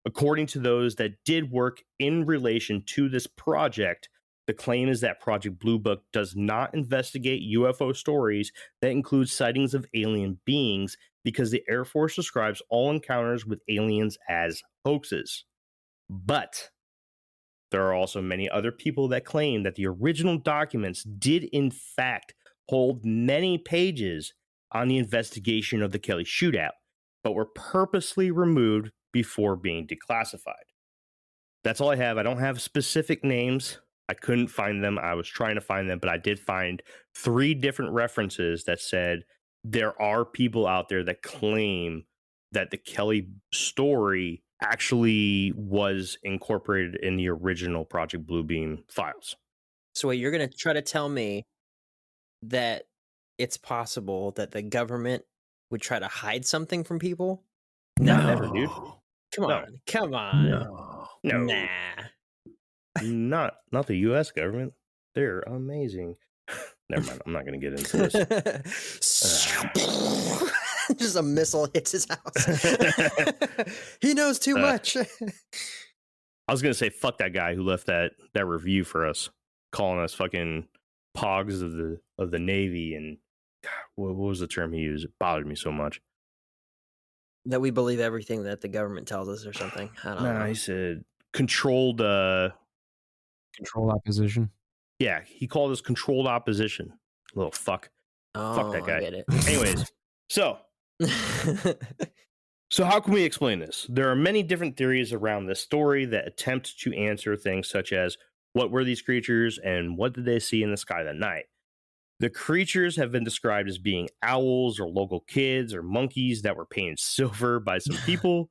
According to those that did work in relation to this project, the claim is that Project Blue Book does not investigate UFO stories that include sightings of alien beings because the Air Force describes all encounters with aliens as hoaxes. But there are also many other people that claim that the original documents did in fact hold many pages on the investigation of the Kelly shootout, but were purposely removed before being declassified. That's all I have. I don't have specific names. I couldn't find them. I was trying to find them, but I did find 3 different references that said there are people out there that claim that the Kelly story actually was incorporated in the original Project Bluebeam files. So wait, you're going to try to tell me that it's possible that the government would try to hide something from people? No, never, dude. Come on. No. Nah. Not the U.S. government. They're amazing. Never mind. I'm not going to get into this. Just a missile hits his house. He knows too much. I was going to say, fuck that guy who left that review for us, calling us fucking pogs of the Navy. And God, what was the term he used? It bothered me so much. That we believe everything that the government tells us or something. I don't know. He said controlled. Controlled opposition. Yeah, he called us controlled opposition. Little fuck. Oh, Fuck that guy. I get it. Anyways, so So how can we explain this? There are many different theories around this story that attempt to answer things such as what were these creatures and what did they see in the sky that night? The creatures have been described as being owls or local kids or monkeys that were painted silver by some people.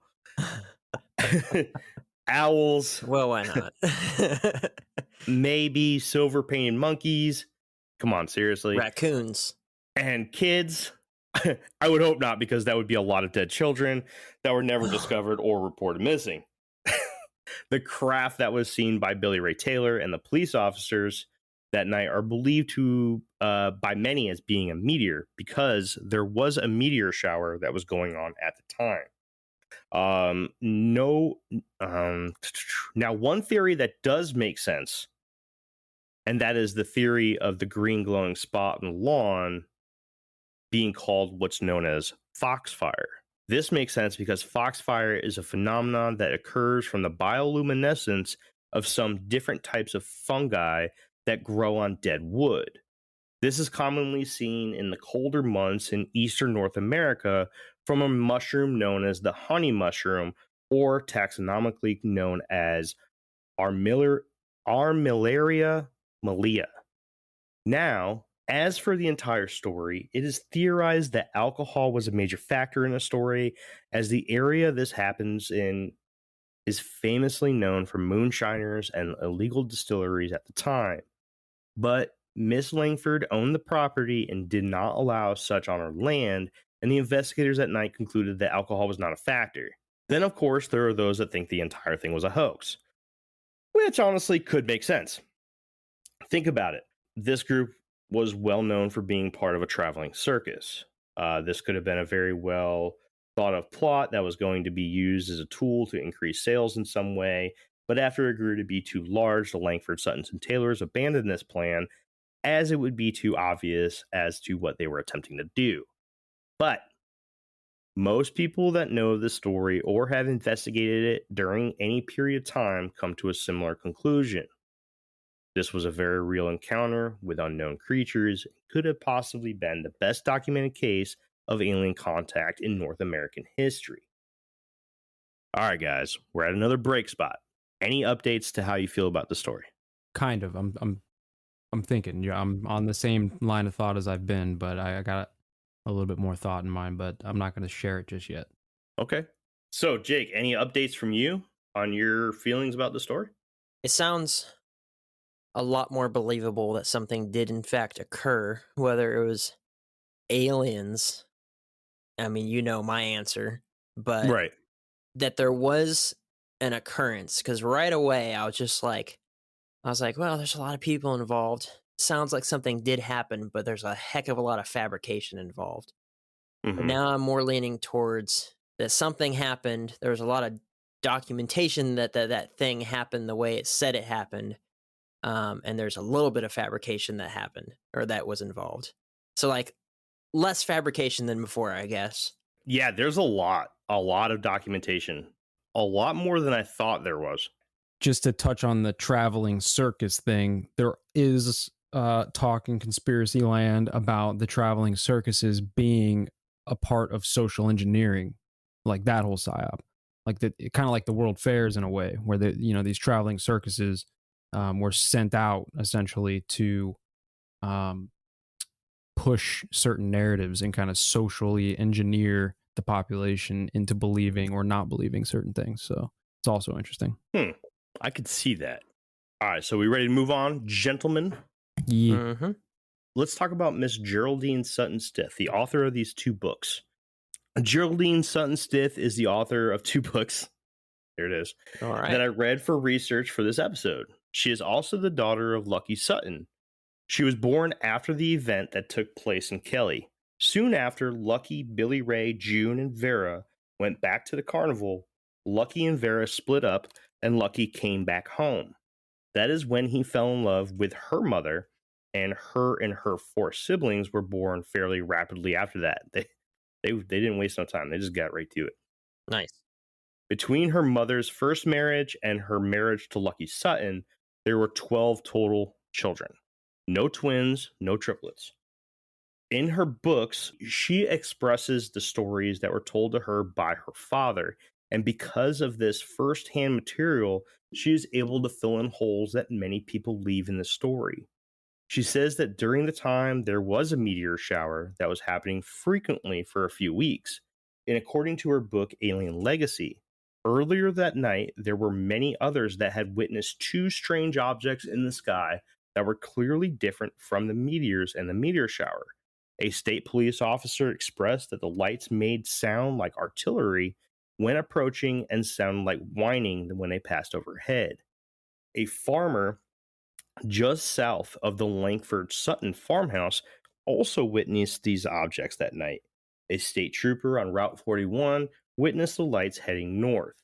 Owls. Well, why not? Maybe silver painted monkeys. Come on, seriously. Raccoons. And kids. I would hope not, because that would be a lot of dead children that were never discovered or reported missing. The craft that was seen by Billy Ray Taylor and the police officers that night are believed to by many as being a meteor, because there was a meteor shower that was going on at the time. Now, one theory that does make sense, and that is the theory of the green glowing spot on the lawn being called what's known as foxfire. This makes sense because foxfire is a phenomenon that occurs from the bioluminescence of some different types of fungi that grow on dead wood. This is commonly seen in the colder months in eastern North America from a mushroom known as the honey mushroom, or taxonomically known as Armillaria malea. Now, as for the entire story, it is theorized that alcohol was a major factor in the story, as the area this happens in is famously known for moonshiners and illegal distilleries at the time. But Miss Langford owned the property and did not allow such on her land, and the investigators at night concluded that alcohol was not a factor. Then, of course, there are those that think the entire thing was a hoax, which honestly could make sense. Think about it. This group was well known for being part of a traveling circus. This could have been a very well thought of plot that was going to be used as a tool to increase sales in some way, but after it grew to be too large, the Langford, Suttons, and Taylors abandoned this plan, as it would be too obvious as to what they were attempting to do. But most people that know the story or have investigated it during any period of time come to a similar conclusion. This was a very real encounter with unknown creatures and could have possibly been the best documented case of alien contact in North American history. All right, guys, we're at another break spot. Any updates to how you feel about the story? Kind of. I'm thinking. Yeah, I'm on the same line of thought as I've been, but I got a little bit more thought in mind, but I'm not going to share it just yet. Okay. So, Jake, any updates from you on your feelings about the story? It sounds a lot more believable that something did in fact occur, whether it was aliens. I mean, you know my answer, but Right. that there was an occurrence, because right away I was like, well, there's a lot of people involved. Sounds like something did happen, but there's a heck of a lot of fabrication involved. Mhm. But now I'm more leaning towards that something happened. There was a lot of documentation that thing happened the way it said it happened. And there's a little bit of fabrication that happened, or that was involved. So, like, less fabrication than before, I guess. Yeah, there's a lot of documentation. A lot more than I thought there was. Just to touch on the traveling circus thing, there is talk in conspiracy land about the traveling circuses being a part of social engineering, like that whole psyop, like that, kind of like the World Fairs in a way, where these traveling circuses were sent out essentially to push certain narratives and kind of socially engineer the population into believing or not believing certain things. So it's also interesting. I could see that. All right, so we ready to move on, gentlemen? Yeah. Mm-hmm. Let's talk about Miss Geraldine Sutton Stith, the author of these two books. Geraldine Sutton Stith is the author of two books. There it is. All right. That I read for research for this episode. She is also the daughter of Lucky Sutton. She was born after the event that took place in Kelly. Soon after, Lucky, Billy Ray, June, and Vera went back to the carnival. Lucky and Vera split up, and Lucky came back home. That is when he fell in love with her mother, and her four siblings were born fairly rapidly after that. They didn't waste no time. They just got right to it. Nice. Between her mother's first marriage and her marriage to Lucky Sutton, there were 12 total children. No twins, no triplets. In her books, she expresses the stories that were told to her by her father. And because of this firsthand material, she is able to fill in holes that many people leave in the story. She says that during the time there was a meteor shower that was happening frequently for a few weeks. And according to her book, Alien Legacy, earlier that night, there were many others that had witnessed two strange objects in the sky that were clearly different from the meteors and the meteor shower. A state police officer expressed that the lights made sound like artillery when approaching and sounded like whining when they passed overhead. A farmer just south of the Langford Sutton farmhouse also witnessed these objects that night. A state trooper on Route 41 witnessed the lights heading north.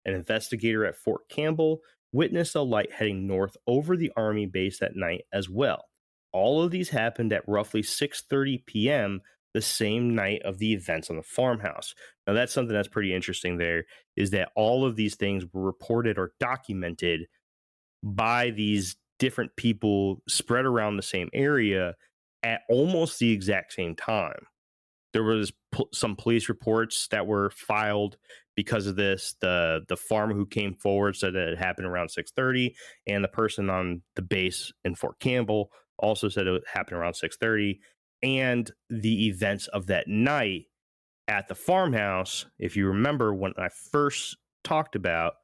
An investigator at Fort Campbell witnessed a light heading north over the Army base that night as well. All of these happened at roughly 6:30 p.m. the same night of the events on the farmhouse. Now, that's something that's pretty interesting there, is that all of these things were reported or documented by these different people spread around the same area at almost the exact same time. There was some police reports that were filed because of this. The farmer who came forward said that it happened around 6:30, and the person on the base in Fort Campbell also said it happened around 6:30. And the events of that night at the farmhouse, if you remember when I first talked about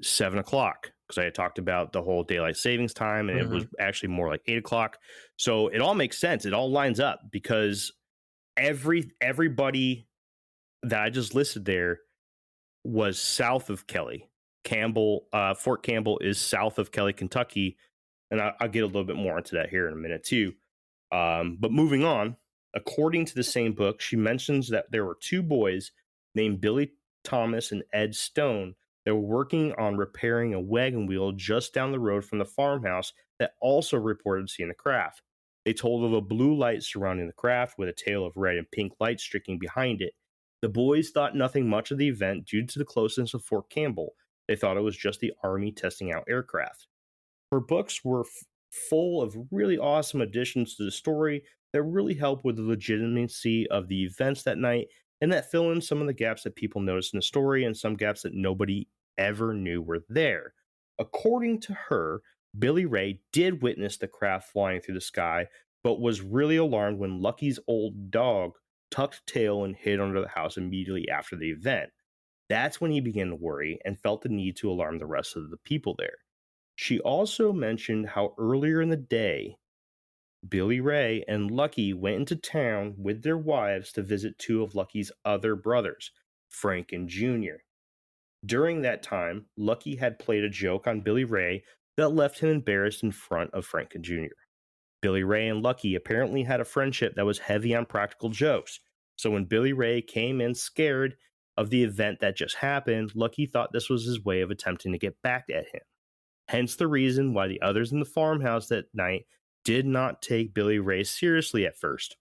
7 o'clock, because I had talked about the whole daylight savings time, and it was actually more like 8 o'clock. So it all makes sense. It all lines up because everybody that I just listed there was south of Kelly. Fort Campbell is south of Kelly, Kentucky, and I'll get a little bit more into that here in a minute too. But moving on, according to the same book, she mentions that there were two boys named Billy Thomas and Ed Stone that were working on repairing a wagon wheel just down the road from the farmhouse that also reported seeing the craft. They told of a blue light surrounding the craft with a tail of red and pink light streaking behind it. The boys thought nothing much of the event due to the closeness of Fort Campbell. They thought it was just the Army testing out aircraft. Her books were full of really awesome additions to the story that really help with the legitimacy of the events that night, and that fill in some of the gaps that people noticed in the story and some gaps that nobody ever knew were there. According to her, Billy Ray did witness the craft flying through the sky, but was really alarmed when Lucky's old dog tucked tail and hid under the house immediately after the event. That's when he began to worry and felt the need to alarm the rest of the people there. She also mentioned how earlier in the day, Billy Ray and Lucky went into town with their wives to visit two of Lucky's other brothers, Frank and Junior. During that time, Lucky had played a joke on Billy Ray that left him embarrassed in front of Frank and Junior. Billy Ray and Lucky apparently had a friendship that was heavy on practical jokes, so when Billy Ray came in scared of the event that just happened, Lucky thought this was his way of attempting to get back at him. Hence the reason why the others in the farmhouse that night did not take Billy Ray seriously at first.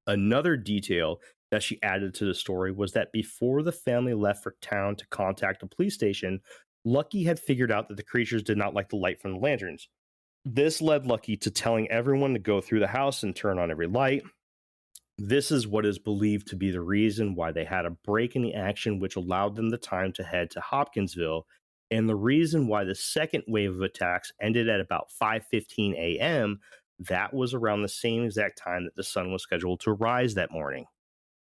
Another detail that she added to the story was that before the family left for town to contact a police station, Lucky had figured out that the creatures did not like the light from the lanterns. This led Lucky to telling everyone to go through the house and turn on every light. This is what is believed to be the reason why they had a break in the action, which allowed them the time to head to Hopkinsville, and the reason why the second wave of attacks ended at about 5:15 a.m. That was around the same exact time that the sun was scheduled to rise that morning.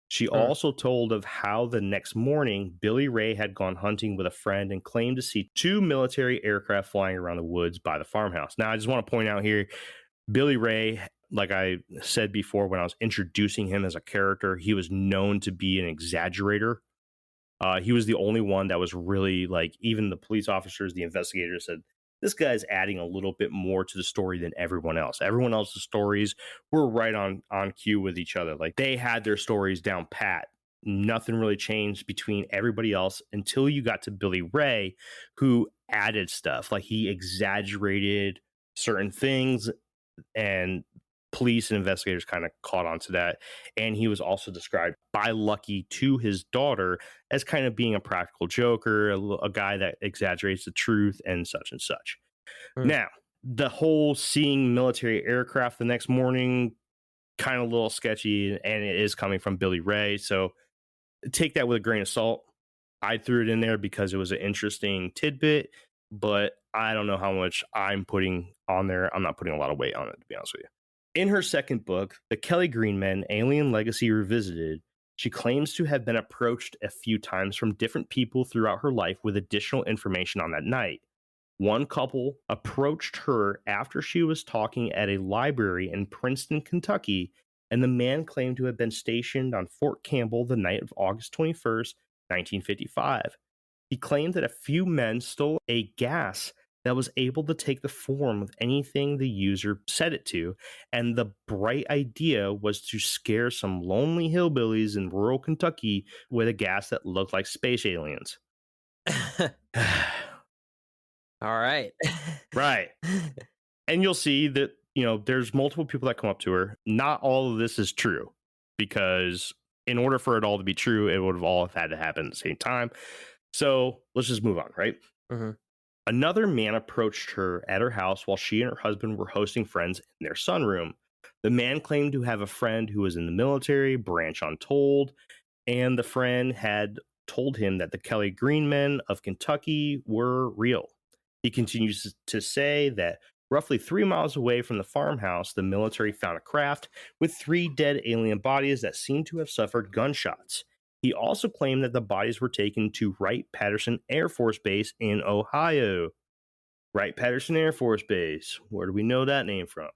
She also told of how the next morning, Billy Ray had gone hunting with a friend and claimed to see two military aircraft flying around the woods by the farmhouse. Now, I just want to point out here, Billy Ray, like I said before when I was introducing him as a character, he was known to be an exaggerator. He was the only one that was really, like, even the police officers, the investigators said, this guy's adding a little bit more to the story than everyone else. Everyone else's stories were right on cue with each other. Like, they had their stories down pat. Nothing really changed between everybody else until you got to Billy Ray, who added stuff. Like, he exaggerated certain things, and police and investigators kind of caught on to that. And he was also described by Lucky to his daughter as kind of being a practical joker, a guy that exaggerates the truth and such and such. Now, the whole seeing military aircraft the next morning kind of a little sketchy, and it is coming from Billy Ray. So take that with a grain of salt. I threw it in there because it was an interesting tidbit, but I don't know how much I'm putting on there. I'm not putting a lot of weight on it, to be honest with you. In her second book, The Kelly Green Men, Alien Legacy Revisited, she claims to have been approached a few times from different people throughout her life with additional information on that night. One couple approached her after she was talking at a library in Princeton, Kentucky, and the man claimed to have been stationed on Fort Campbell the night of August 21st, 1955. He claimed that a few men stole a gas that was able to take the form of anything the user set it to, and the bright idea was to scare some lonely hillbillies in rural Kentucky with a gas that looked like space aliens. All right. Right. And you'll see that, there's multiple people that come up to her. Not all of this is true, because in order for it all to be true, it would have all had to happen at the same time. So let's just move on, right? Mm-hmm. Another man approached her at her house while she and her husband were hosting friends in their sunroom. The man claimed to have a friend who was in the military, branch untold, and the friend had told him that the Kelly Green Men of Kentucky were real. He continues to say that roughly 3 miles away from the farmhouse, the military found a craft with 3 dead alien bodies that seemed to have suffered gunshots. He also claimed that the bodies were taken to Wright-Patterson Air Force Base in Ohio. Wright-Patterson Air Force Base. Where do we know that name from?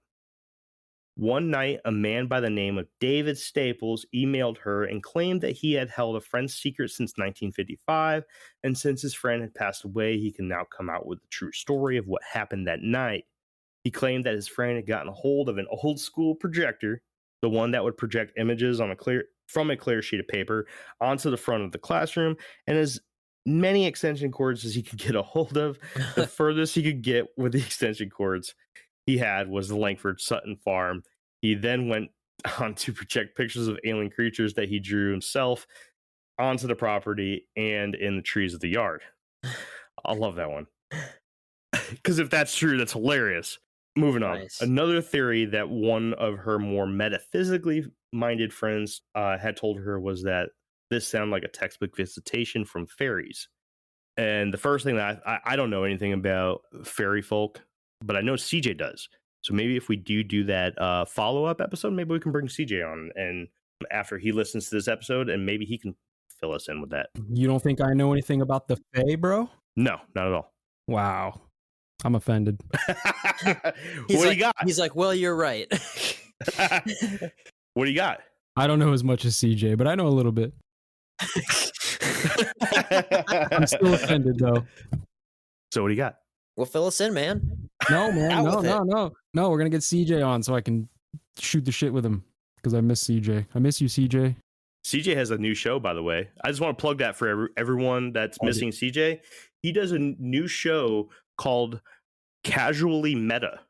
One night, a man by the name of David Staples emailed her and claimed that he had held a friend's secret since 1955, and since his friend had passed away, he can now come out with the true story of what happened that night. He claimed that his friend had gotten a hold of an old school projector, the one that would project images from a clear sheet of paper onto the front of the classroom, and as many extension cords as he could get a hold of. The furthest he could get with the extension cords he had was the Langford Sutton farm. He then went on to project pictures of alien creatures that he drew himself onto the property and in the trees of the yard. I love that one. Because if that's true, that's hilarious. Moving on. Nice. Another theory that one of her more metaphysically minded friends had told her was that this sounded like a textbook visitation from fairies. And the first thing that I don't know anything about fairy folk, but I know CJ does. So maybe if we do that follow-up episode, maybe we can bring CJ on, and after he listens to this episode, and maybe he can fill us in with that. You don't think I know anything about the Fae, bro? No, not at all. Wow. I'm offended. What do you got? He's like, well, you're right. What do you got? I don't know as much as CJ, but I know a little bit. I'm still offended, though. So what do you got? Well, fill us in, man. No, man. Out No, with it. no. We're going to get CJ on so I can shoot the shit with him, because I miss CJ. I miss you, CJ. CJ has a new show, by the way. I just want to plug that for everyone that's missing CJ. He does a new show called Casually Meta.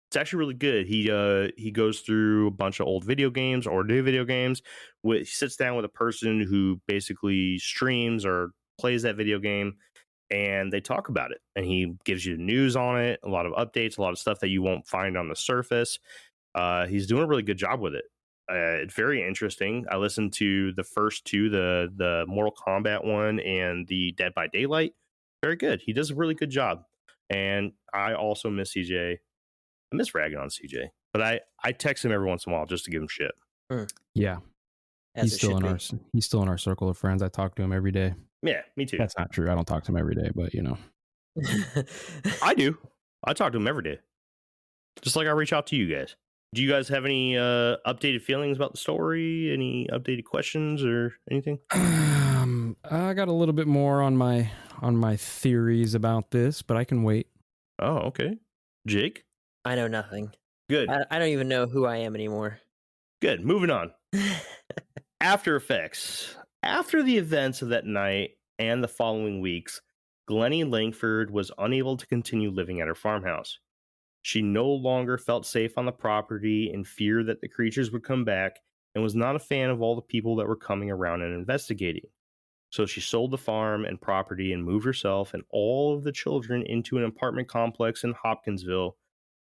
It's actually really good. He goes through a bunch of old video games or new video games. He sits down with a person who basically streams or plays that video game, and they talk about it. And he gives you news on it, a lot of updates, a lot of stuff that you won't find on the surface. He's doing a really good job with it. It's very interesting. I listened to the first two, the Mortal Kombat one and the Dead by Daylight. Very good. He does a really good job. And I also miss CJ. I miss ragging on CJ, but I text him every once in a while just to give him shit. Yeah. As He's it still should in our circle of friends. I talk to him every day. Yeah, me too. That's not true. I don't talk to him every day, but you know. be. I do. I talk to him every day. Just like I reach out to you guys. Do you guys have any updated feelings about the story? Any updated questions or anything? I got a little bit more on my theories about this, but I can wait. Oh, okay. Jake? I know nothing. Good. I don't even know who I am anymore. Good. Moving on. After effects. After the events of that night and the following weeks, Glennie Langford was unable to continue living at her farmhouse. She no longer felt safe on the property in fear that the creatures would come back, and was not a fan of all the people that were coming around and investigating. So she sold the farm and property and moved herself and all of the children into an apartment complex in Hopkinsville.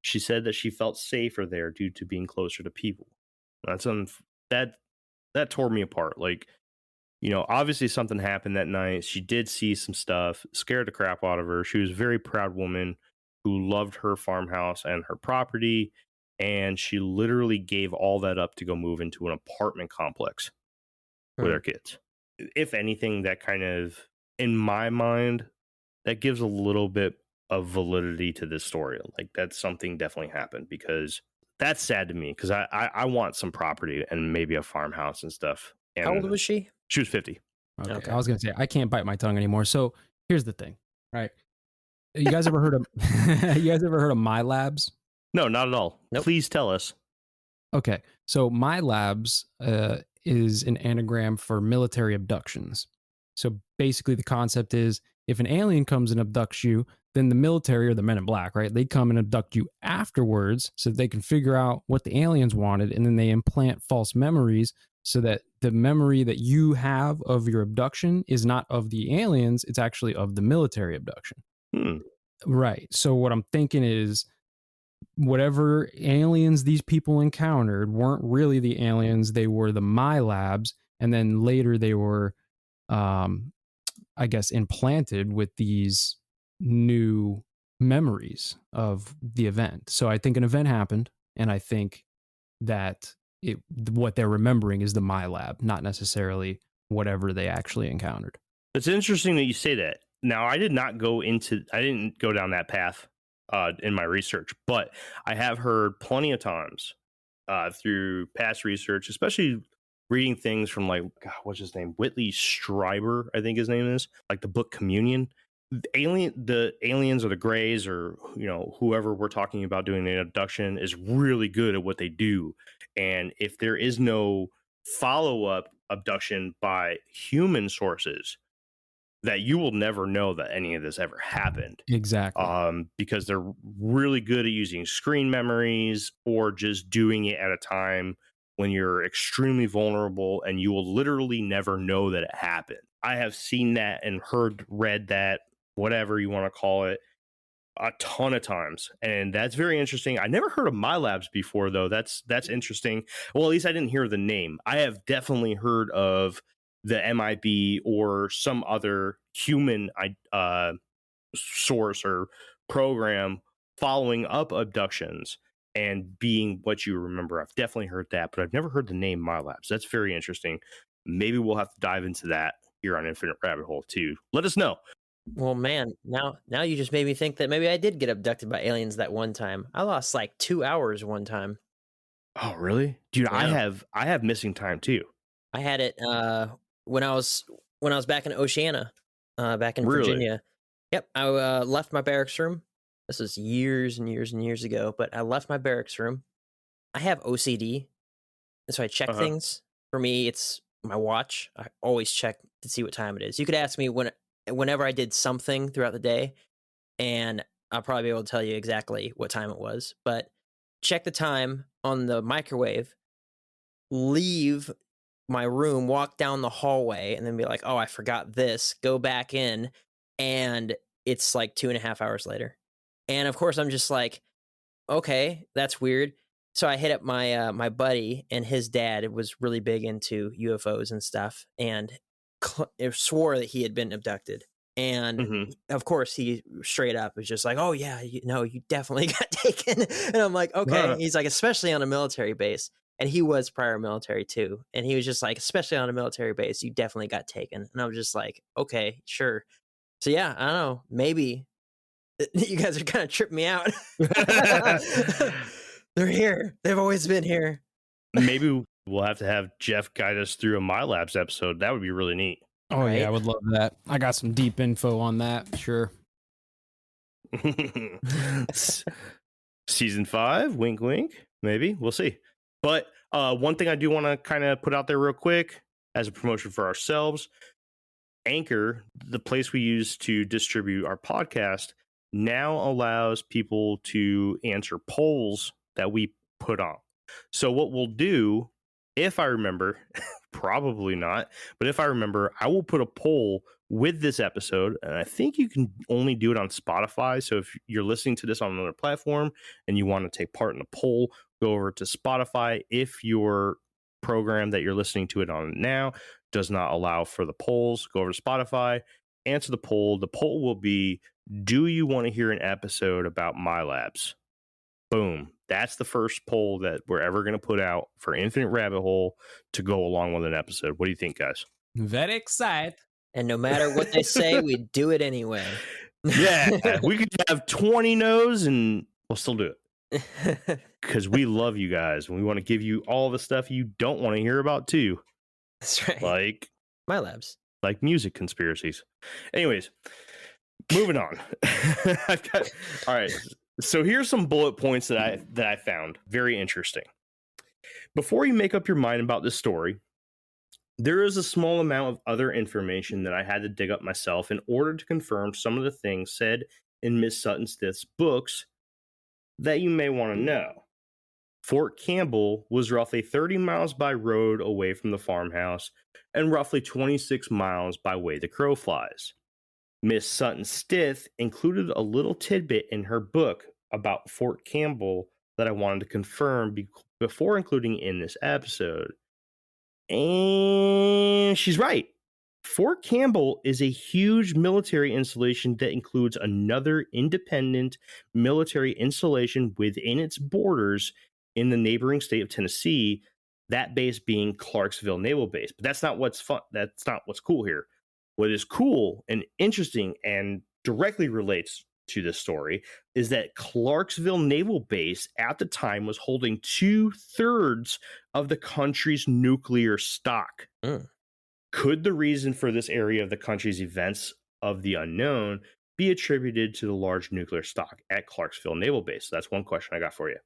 She said that she felt safer there due to being closer to people. That tore me apart. Like, obviously something happened that night. She did see some stuff, scared the crap out of her. She was a very proud woman who loved her farmhouse and her property, and she literally gave all that up to go move into an apartment complex with her kids. If anything, that kind of, in my mind, that gives a little bit of validity to this story. Like, that's something definitely happened, because that's sad to me, because I want some property and maybe a farmhouse and stuff. And how old was she? She was 50. Okay. I was going to say, I can't bite my tongue anymore. So here's the thing, right? You guys ever heard of My Labs? No, not at all. Nope. Please tell us. Okay. So My Labs is an anagram for military abductions. So basically the concept is, if an alien comes and abducts you, then the military, or the Men in Black, right? They come and abduct you afterwards so that they can figure out what the aliens wanted, and then they implant false memories so that the memory that you have of your abduction is not of the aliens, it's actually of the military abduction. Right. So what I'm thinking is, whatever aliens these people encountered weren't really the aliens, they were the My Labs, and then later they were, I guess, implanted with these new memories of the event. So I think an event happened, and I think that what they're remembering is the My Lab, not necessarily whatever they actually encountered. It's interesting that you say that. Now, I didn't go down that path in my research, but I have heard plenty of times through past research, especially reading things from, like, what's his name? Whitley Strieber, I think his name is, like the book Communion. The aliens or the Greys, or whoever we're talking about doing an abduction, is really good at what they do. And if there is no follow-up abduction by human sources, that you will never know that any of this ever happened. Exactly. Because they're really good at using screen memories, or just doing it at a time when you're extremely vulnerable and you will literally never know that it happened. I have seen that and read that, whatever you want to call it, a ton of times. And that's very interesting. I never heard of My Labs before, though. That's interesting. Well, at least I didn't hear the name. I have definitely heard of the MIB or some other human source or program following up abductions and being what you remember. I've definitely heard that, but I've never heard the name My Labs. That's very interesting. Maybe we'll have to dive into that here on Infinite Rabbit Hole too. Let us know. Well, man, now you just made me think that maybe I did get abducted by aliens that one time. I lost like 2 hours one time. Oh, really? Dude, Yeah. I have missing time too. I had it when I was back in Oceana, back in Really? Virginia. Yep, I left my barracks room. This was years and years and years ago, but I left my barracks room. I have OCD, and so I check things. For me, it's my watch. I always check to see what time it is. You could ask me whenever I did something throughout the day, and I'll probably be able to tell you exactly what time it was. But check the time on the microwave, leave my room, walk down the hallway, and then be like, oh, I forgot this, go back in, and it's like 2.5 hours later. And of course, I'm just like, okay, that's weird. So I hit up my my buddy, and his dad was really big into UFOs and stuff, and swore that he had been abducted. And of course, he straight up was just like, oh yeah, you definitely got taken. And I'm like, okay. He's like, especially on a military base. And he was prior military too. And he was just like, especially on a military base, you definitely got taken. And I was just like, okay, sure. So yeah, I don't know, maybe you guys are kind of tripping me out. They're here. They've always been here. Maybe we'll have to have Jeff guide us through a My Labs episode. That would be really neat. Oh, right? Yeah, I would love that. I got some deep info on that. Sure. Season 5, wink, wink. Maybe. We'll see. But one thing I do want to kind of put out there real quick as a promotion for ourselves, Anchor, the place we use to distribute our podcast, now allows people to answer polls that we put on. So what we'll do, if I remember, probably not, but if I remember, I will put a poll with this episode, and I think you can only do it on Spotify. So if you're listening to this on another platform and you want to take part in the poll, go over to Spotify. If your program that you're listening to it on now does not allow for the polls, go over to Spotify, answer the poll. The poll will be, do you want to hear an episode about My Labs? Boom. That's the first poll that we're ever going to put out for Infinite Rabbit Hole to go along with an episode. What do you think, guys? Very excited. And no matter what they say, we do it anyway. Yeah, we could have 20 no's and we'll still do it. Because we love you guys and we want to give you all the stuff you don't want to hear about too. That's right. Like My Labs. Like music conspiracies. Anyways, moving on. All right. So here's some bullet points that I found very interesting. Before you make up your mind about this story, there is a small amount of other information that I had to dig up myself in order to confirm some of the things said in Miss Sutton Stith's books that you may want to know. Fort Campbell was roughly 30 miles by road away from the farmhouse and roughly 26 miles by way the crow flies. Miss Sutton Stith included a little tidbit in her book about Fort Campbell that I wanted to confirm before including in this episode. And she's right. Fort Campbell is a huge military installation that includes another independent military installation within its borders in the neighboring state of Tennessee, that base being Clarksville Naval Base. But that's not what's fun. That's not what's cool here. What is cool and interesting and directly relates to this story is that Clarksville Naval Base at the time was holding 2/3 of the country's nuclear stock. Could the reason for this area of the country's events of the unknown be attributed to the large nuclear stock at Clarksville Naval Base? So that's one question I got for you.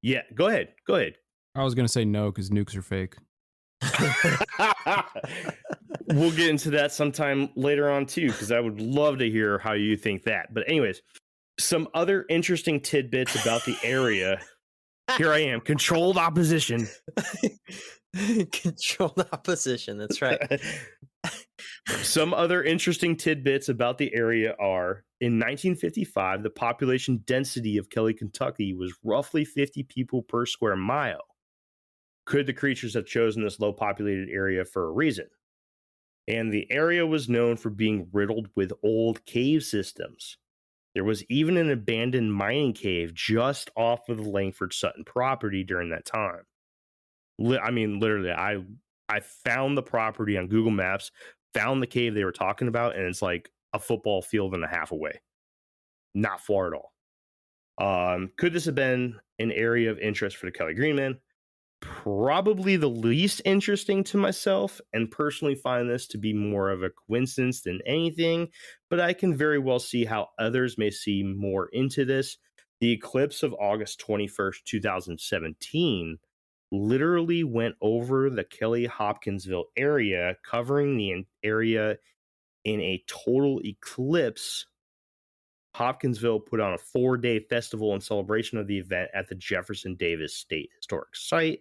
Yeah, go ahead. I was going to say no because nukes are fake. We'll get into that sometime later on too, because I would love to hear how you think that. But anyways, some other interesting tidbits about the area. Here I am, controlled opposition. Controlled opposition, that's right. Some other interesting tidbits about the area are, in 1955, the population density of Kelly, Kentucky was roughly 50 people per square mile. Could the creatures have chosen this low populated area for a reason? And the area was known for being riddled with old cave systems. There was even an abandoned mining cave just off of the Langford Sutton property during that time. I mean, literally, I found the property on Google Maps, found the cave they were talking about, and it's like a football field and a half away. Not far at all. Could this have been an area of interest for the Kelly Green Men? Probably the least interesting to myself, and personally find this to be more of a coincidence than anything, but I can very well see how others may see more into this. The eclipse of August 21st, 2017 literally went over the Kelly-Hopkinsville area, covering the area in a total eclipse. Hopkinsville put on a 4-day festival in celebration of the event at the Jefferson Davis State Historic Site.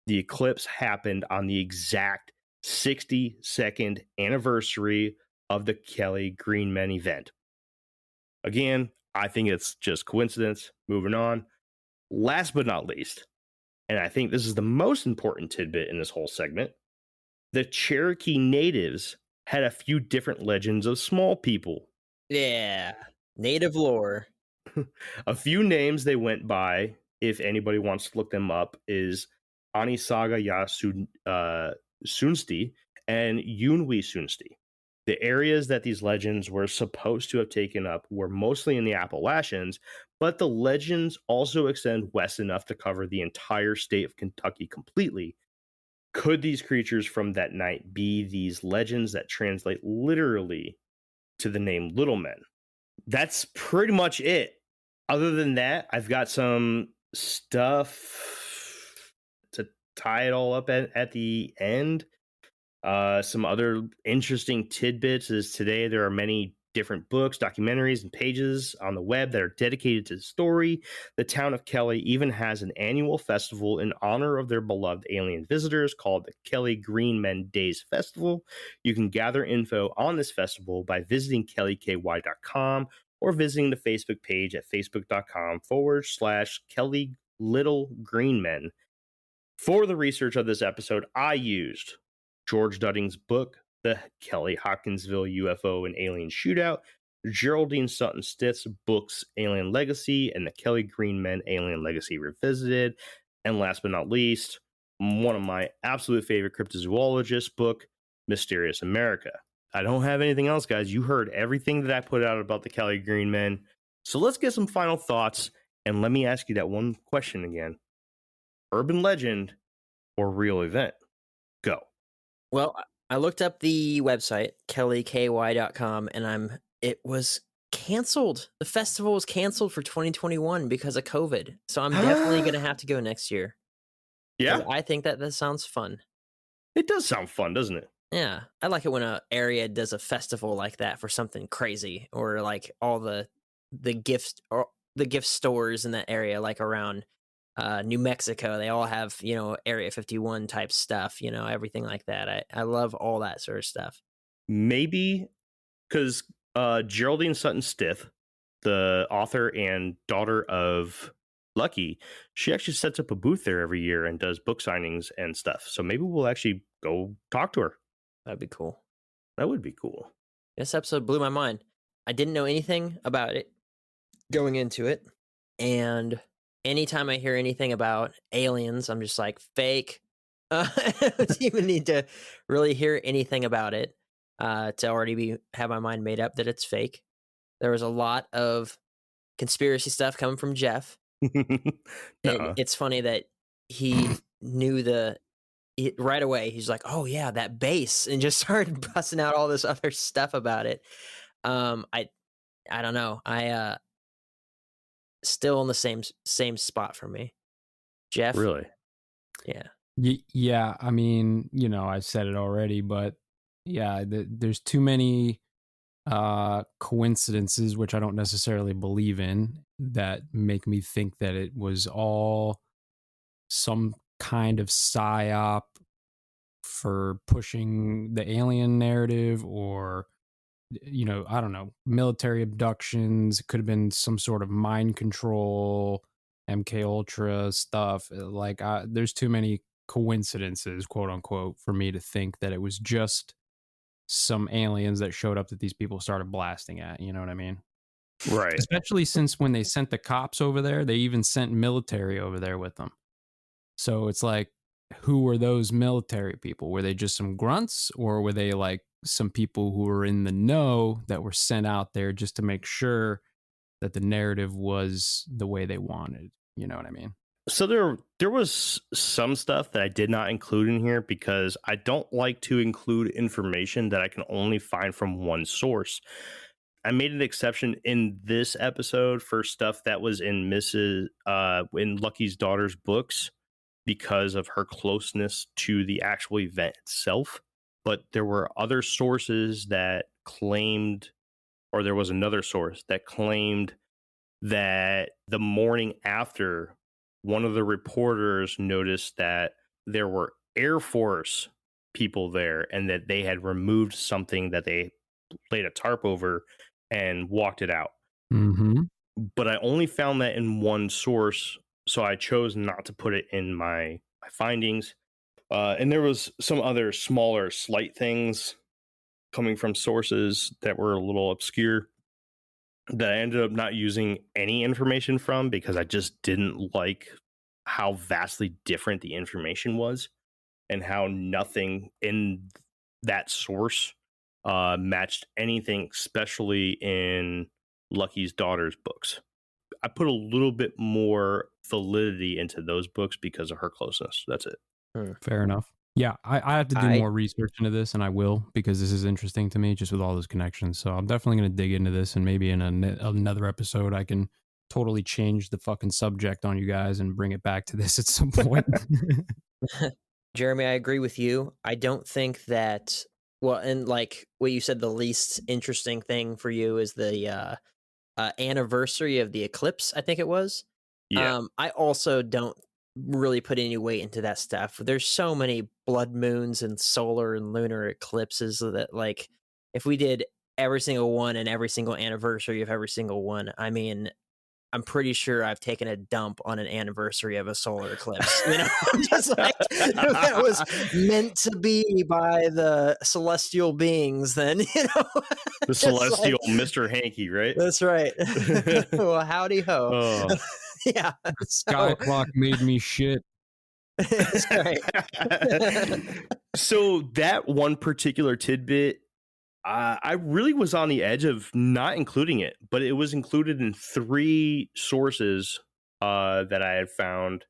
The eclipse happened on the exact 62nd anniversary of the Kelly Green Men event. Again, I think it's just coincidence. Moving on. Last but not least, and I think this is the most important tidbit in this whole segment, the Cherokee natives had a few different legends of small people. Yeah. Native lore. A few names they went by, if anybody wants to look them up, is Anisaga Sunsti and Yunwi Sunsti. The areas that these legends were supposed to have taken up were mostly in the Appalachians, but the legends also extend west enough to cover the entire state of Kentucky completely. Could these creatures from that night be these legends that translate literally to the name Little Men? That's pretty much it. Other than that, I've got some stuff to tie it all up at the end. Some other interesting tidbits is today there are many different books, documentaries, and pages on the web that are dedicated to the story. The town of Kelly even has an annual festival in honor of their beloved alien visitors called the Kelly Green Men Days Festival. You can gather info on this festival by visiting kellyky.com or visiting the Facebook page at facebook.com/Kelly Little Green Men. For the research of this episode, I used George Dudding's book, The Kelly-Hopkinsville UFO and Alien Shootout, Geraldine Sutton Stith's books, Alien Legacy, and The Kelly Green Men Alien Legacy Revisited. And last but not least, one of my absolute favorite cryptozoologists book, Mysterious America. I don't have anything else, guys. You heard everything that I put out about the Kelly Green Men. So let's get some final thoughts, and let me ask you that one question again. Urban legend or real event? Go. Well, I looked up the website, kellyky.com, and it was canceled. The festival was canceled for 2021 because of COVID. So I'm definitely going to have to go next year. Yeah? I think that sounds fun. It does sound fun, doesn't it? Yeah. I like it when an area does a festival like that for something crazy, or like all the gift stores in that area, like around New Mexico. They all have, Area 51 type stuff, everything like that. I love all that sort of stuff. Maybe because Geraldine Sutton Stith, the author and daughter of Lucky, she actually sets up a booth there every year and does book signings and stuff. So maybe we'll actually go talk to her. That'd be cool. That would be cool. This episode blew my mind. I didn't know anything about it going into it. And anytime I hear anything about aliens, I'm just like, fake. I don't even need to really hear anything about it to already have my mind made up that it's fake. There was a lot of conspiracy stuff coming from Jeff. It's funny that he knew right away. He's like, oh yeah, that base, and just started busting out all this other stuff about it. I don't know. I still in the same spot for me. Jeff? Really? Yeah. Yeah, I mean, I said it already, but yeah, there's too many coincidences, which I don't necessarily believe in, that make me think that it was all some kind of psyop for pushing the alien narrative, or I don't know, military abductions. It could have been some sort of mind control, MK Ultra stuff. Like, there's too many coincidences, quote unquote, for me to think that it was just some aliens that showed up that these people started blasting at. You know what I mean? Right. Especially since when they sent the cops over there, they even sent military over there with them. So it's like, who were those military people? Were they just some grunts, or were they like some people who were in the know that were sent out there just to make sure that the narrative was the way they wanted? You know what I mean? So there was some stuff that I did not include in here because I don't like to include information that I can only find from one source. I made an exception in this episode for stuff that was in in Lucky's daughter's books because of her closeness to the actual event itself. But there were other sources that claimed, or there was another source that claimed that the morning after, one of the reporters noticed that there were Air Force people there and that they had removed something that they laid a tarp over and walked it out. Mm-hmm. But I only found that in one source, so I chose not to put it in my findings. And there was some other smaller, slight things coming from sources that were a little obscure that I ended up not using any information from because I just didn't like how vastly different the information was and how nothing in that source matched anything, especially in Lucky's daughter's books. I put a little bit more validity into those books because of her closeness. That's it. Fair enough. Yeah, I have to do more research into this, and I will, because this is interesting to me just with all those connections. So I'm definitely going to dig into this, and maybe in another episode I can totally change the fucking subject on you guys and bring it back to this at some point. Jeremy, I agree with you. I don't think that Well, and like what you said, the least interesting thing for you is the anniversary of the eclipse, I think it was. Yeah. I also don't really put any weight into that stuff. There's so many blood moons and solar and lunar eclipses that, like, if we did every single one and every single anniversary of every single one, I mean, I'm pretty sure I've taken a dump on an anniversary of a solar eclipse. You know, just like if that was meant to be by the celestial beings, then, you know, The celestial Mr. Hanky, right? That's right. Well, howdy ho. Oh. Yeah. Sky clock made me shit. That's right. So that one particular tidbit, I really was on the edge of not including it, but it was included in 3 sources that I had found.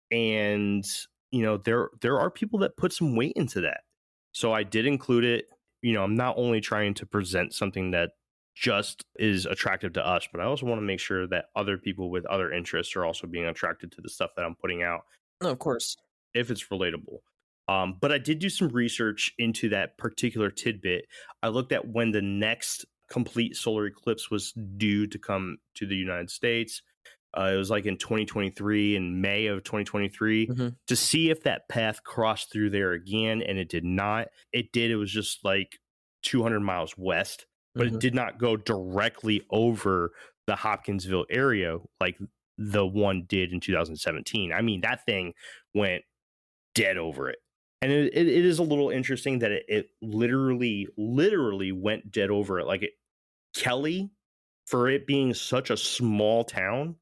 And, you know, there are people that put some weight into that. So I did include it. You know, I'm not only trying to present something that just is attractive to us, but I also want to make sure that other people with other interests are also being attracted to the stuff that I'm putting out. No, of course. If it's relatable. But I did do some research into that particular tidbit. I looked at when the next complete solar eclipse was due to come to the United States. It was like in 2023, in May of 2023, to see if that path crossed through there again, and it did not. It did. It was just like 200 miles west, but it did not go directly over the Hopkinsville area like the one did in 2017. I mean, that thing went dead over it. And it is a little interesting that it literally went dead over it. Like Kelly, for it being such a small town,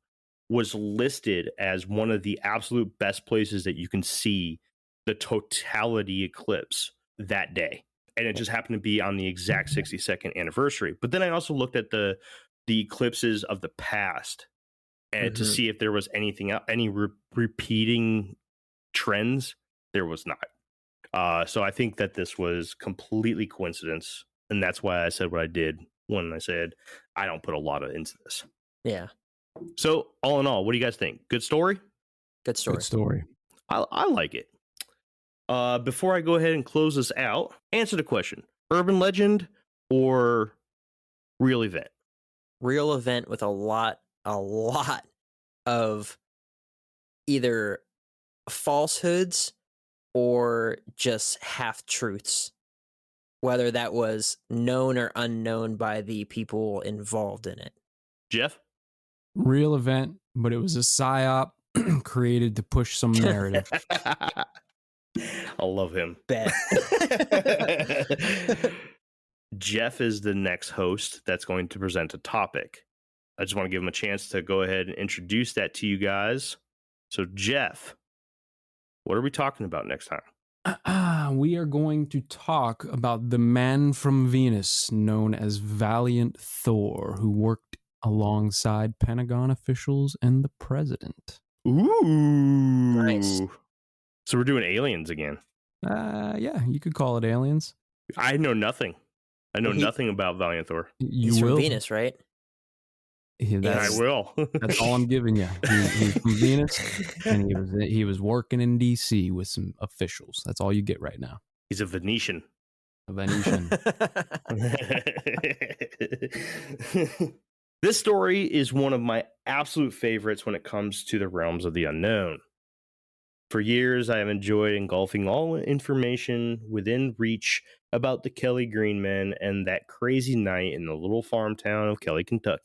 was listed as one of the absolute best places that you can see the totality eclipse that day. And it just happened to be on the exact 62nd anniversary. But then I also looked at the eclipses of the past and to see if there was anything else, any repeating trends. There was not. So I think that this was completely coincidence. And that's why I said what I did when I said I don't put a lot of into this. Yeah. So all in all, what do you guys think? Good story? Good story. Good story. I like it. Before I go ahead and close this out, answer the question. Urban legend or real event? Real event with a lot of either falsehoods or just half truths, whether that was known or unknown by the people involved in it. Jeff? Real event, but it was a psyop created to push some narrative. I love him. Bet. Jeff is the next host that's going to present a topic. I just want to give him a chance to go ahead and introduce that to you guys. So, Jeff, what are we talking about next time? We are going to talk about the man from Venus known as Valiant Thor, who worked alongside Pentagon officials and the president. Ooh. Nice. So we're doing aliens again. Yeah, you could call it aliens. I know nothing. I know nothing about Valiant Thor. He's from Venus, right? Yeah, I will. That's all I'm giving you. He's from Venus, and he was working in D.C. with some officials. That's all you get right now. He's a Venetian. A Venetian. This story is one of my absolute favorites when it comes to the realms of the unknown. For years, I have enjoyed engulfing all information within reach about the Kelly Green men and that crazy night in the little farm town of Kelly, Kentucky.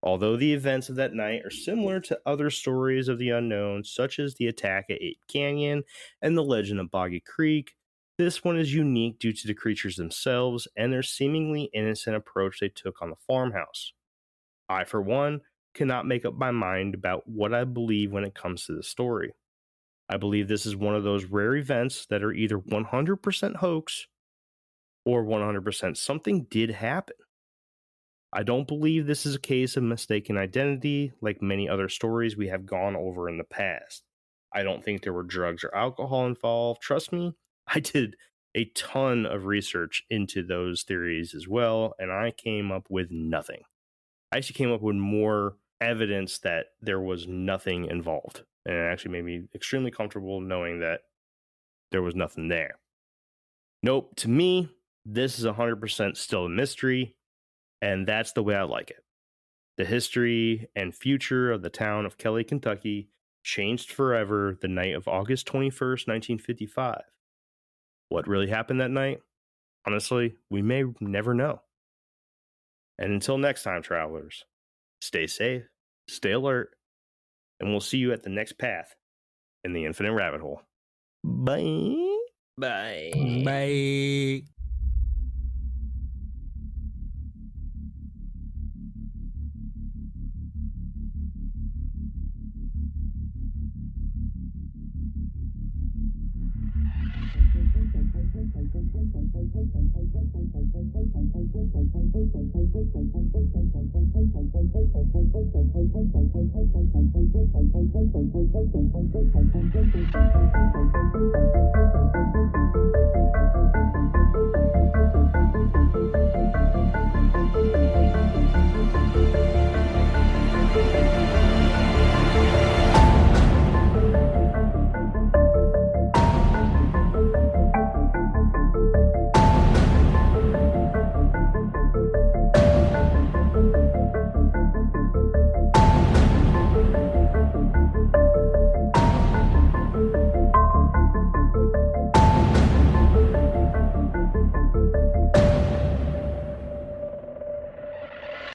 Although the events of that night are similar to other stories of the unknown, such as the attack at Ape Canyon and the legend of Boggy Creek, this one is unique due to the creatures themselves and their seemingly innocent approach they took on the farmhouse. I, for one, cannot make up my mind about what I believe when it comes to the story. I believe this is one of those rare events that are either 100% hoax or 100% something did happen. I don't believe this is a case of mistaken identity like many other stories we have gone over in the past. I don't think there were drugs or alcohol involved. Trust me, I did a ton of research into those theories as well, and I came up with nothing. I actually came up with more evidence that there was nothing involved, and it actually made me extremely comfortable knowing that there was nothing there. Nope, to me, this is 100% still a mystery, and that's the way I like it. The history and future of the town of Kelly, Kentucky changed forever the night of August 21st, 1955. What really happened that night? Honestly, we may never know. And until next time, travelers, stay safe, stay alert, and we'll see you at the next path in the infinite rabbit hole. Bye. Bye. Bye.